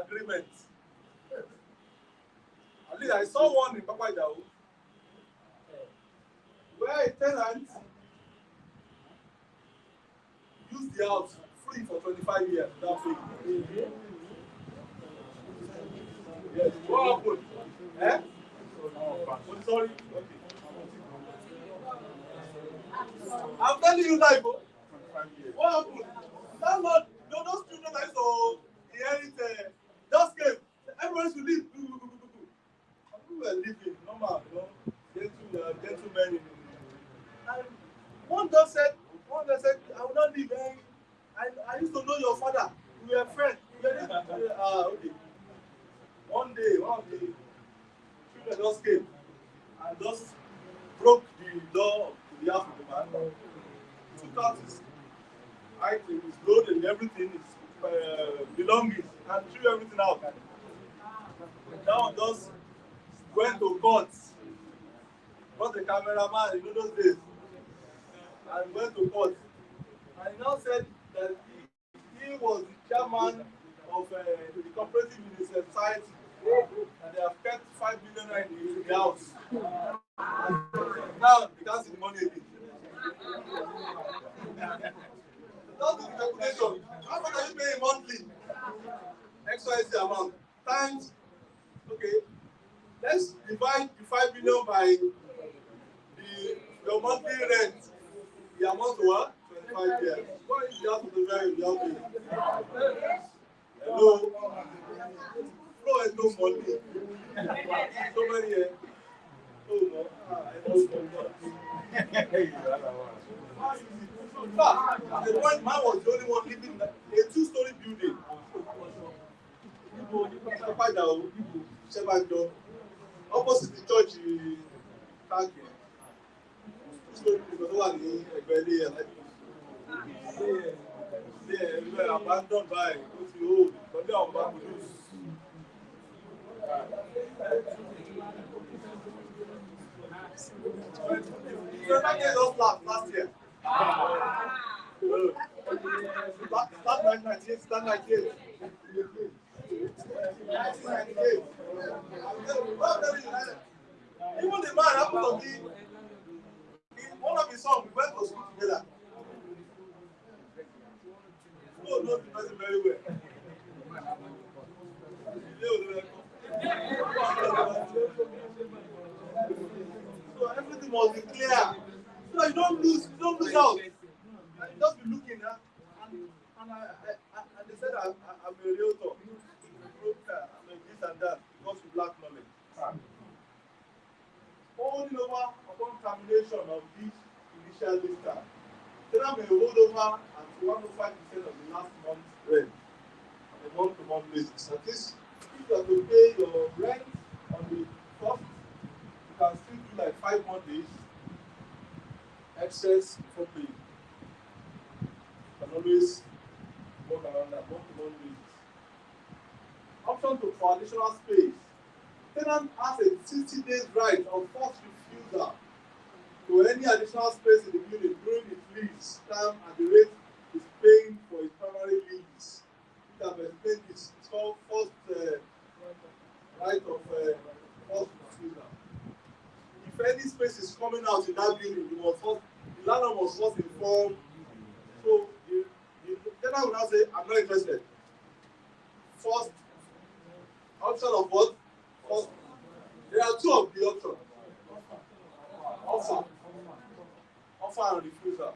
agreement. At least I saw one in Papa Idao where a tenant used the house free for 25 years without paying. Yes, what happened? Oh, sorry. Okay. I'm telling you live. What happened? That Lord, those children that used to inherit just came. Everyone should leave. We were living normal, gentlemen. And one just said, I will not leave. I used to know your father. We were friends. Okay. One day, one of the children just came and just broke the door of the house of the man. Took out his items, his load and everything, his belongings, and threw everything out. Now just went to court. Got the cameraman in those days. And went to court. And he now said that he was the chairman of the cooperative in his society. And they have kept 5 million in the house. Now they can't see the money again. That's the calculation. How much are you paying monthly? XYZ amount. Times, okay, let's divide the 5 million by your monthly rent. The amount to what? 25 years. What is the house of the very paying? Hello? No, there's no money. So many years. Oh no. I don't know. In fact, at the point, man was the only one living in a 2-story building. Opposite the church in Tanki. 2-story building, we were abandoned by OTO, but they are back to lose. Last year. Start 1998. Start 1998. Even the man happened to be in one of his songs. We went to school together. No, the person very well. So everything must be clear. So that you don't lose out. You just be looking and they said I'm a realtor. I'm a this and that because you lack knowledge. Holding over upon termination of this initial list. Then I may hold over at 105% of the last month's rent on a month-to-month basis. At least if you have to pay your rent on the first, you can still do like 5 more days excess before paying. You can always work around that month-to-month basis. Option for additional space. Tenant has a 60 days right of first refusal to any additional space in the building during its lease term at the rate is paying for its primary lease. It has explained this. It's called first right of first refusal. If any space is coming out in that building, the landlord must first inform. So the tenant will now say, I'm not interested. First option of what? First. There are 2 of the options. Offer and refusal.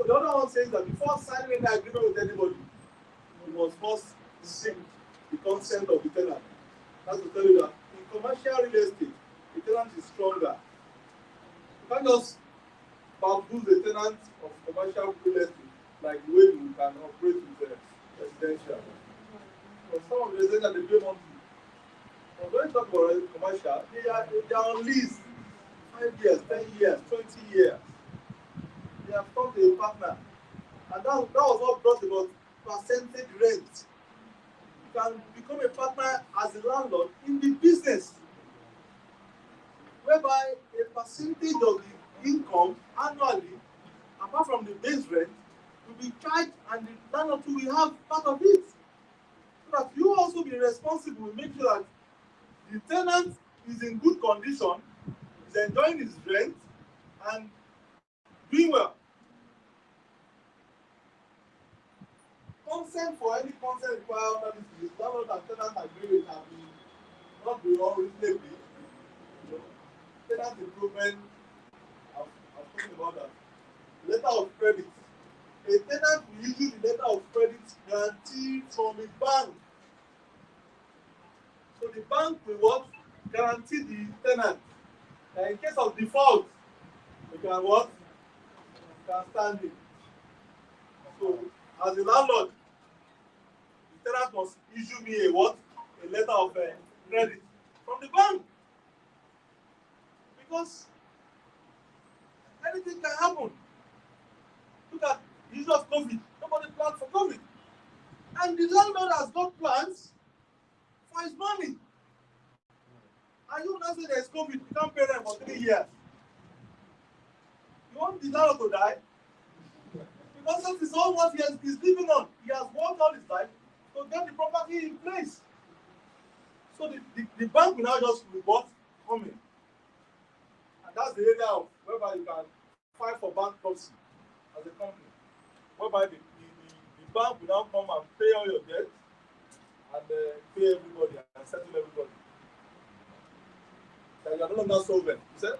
The other one says that before signing any agreement with anybody, you must first seek the consent of the tenant. That's to tell you that in commercial real estate, tenant is stronger. You can't just bamboozle the tenant of commercial real estate like the way you can operate with residential. But some of the residential they pay monthly. But when you talk about commercial, they are on lease 5 years, 10 years, 20 years. They have come to a partner. And that was what brought about percentage rent. You can become a partner as a landlord in the business, whereby a percentage of the income annually, apart from the base rent, will be charged and the landlord will have part of it. So that you also be responsible, make sure that the tenant is in good condition, is enjoying his rent, and doing well. Consent for any consent required under this list, landlord and tenant agreement have been not been unreasonably. Tenant improvement, I've talking about that. Letter of credit. A tenant will issue the letter of credit guaranteed from a bank. So the bank will what? Guarantee the tenant that in case of default, they can what? Can stand it. So as a landlord, the tenant must issue me a what? A letter of credit from the bank. Because anything can happen. Look at the issue of COVID. Nobody planned for COVID. And the landlord has got plans for his money. And you now say there's COVID, you can't pay rent for 3 years. You want the landlord to die? Because that is all what he's living on. He has worked all his life to get the property in place. So the bank will now just report coming. And that's the area of whereby you can file for bankruptcy as a company. Whereby the bank will now come and pay all your debt and pay everybody and settle everybody. That you are no longer solvent. You said?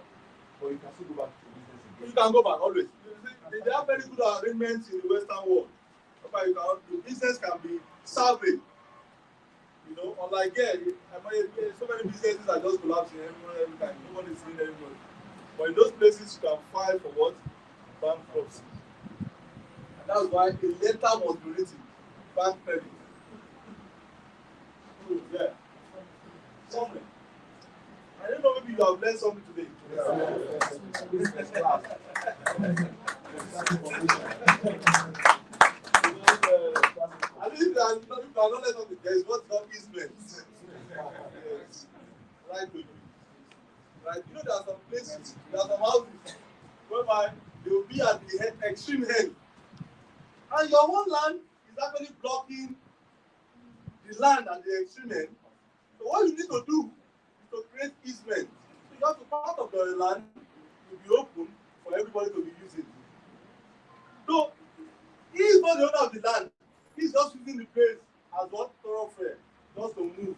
But you can still go back to business again. You can go back always. They have very good arrangements in the Western world. Whereby the business can be salvaged. You know, unlike here, so many businesses are just collapsing every time. Nobody is seeing anybody. But in those places, you can file for what? Bankruptcy. And that's why a letter must be written. Bank credit. So, yeah. Somewhere. I don't know, maybe you have learned something today. I think that you cannot learn something. There is what's called easement. Yes. Right, baby. Right? You know, there are some places, there are some houses whereby they will be at the extreme end. And your own land is actually blocking the land at the extreme end. So what you need to do is to create easement. So you have to part of the land to be open for everybody to be using. So he is not the owner of the land. He's just using the place as what thoroughfare, just to move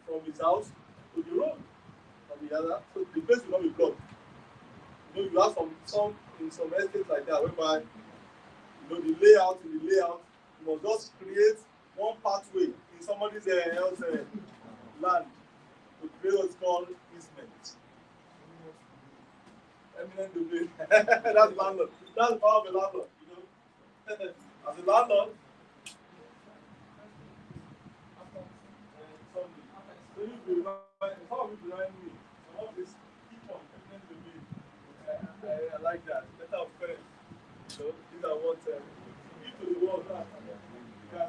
from his house to the road. The other, so the place will not be blocked. You know, you have some in some estates like that, whereby the layout, you must just create one pathway in somebody's else land to create what's called easement. Eminent domain. That's landlord. That's the power of the landlord. You know, as a landlord. Some of you remind me. This keep on eminent domain. I like that. Letter of credit. So these are what you give to the world. You can,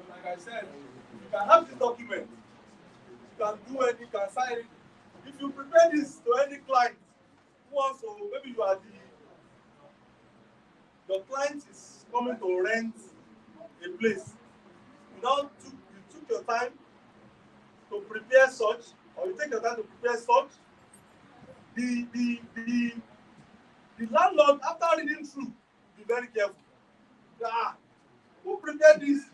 like I said, you can have this document. You can do it. You can sign it. If you prepare this to any client who wants to, maybe you are your client is coming to rent a place. You took your time to prepare such. Or you take your time to prepare such, the landlord, after reading through, be very careful. Who prepared this?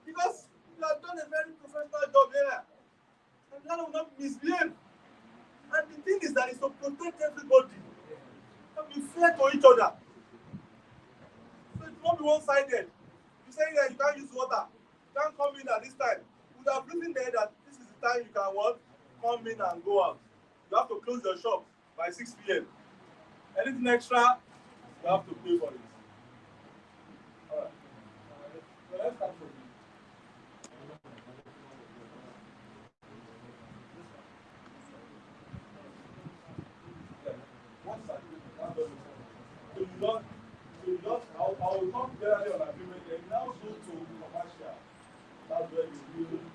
Because you have done a very professional job here. And the landlord will not misbehave. And the thing is that it's to protect everybody. And be fair to each other. So it won't be one-sided. You say that you can't use water. You can't come in at this time. You would have written there that this is the time you can work, come in and go out. You have to close your shop by 6 p.m. Anything extra, you have to pay for it. Alright. So let's start from you. What's that? So you don't, I will come generally on agreement, then you now go to commercial. That's where you build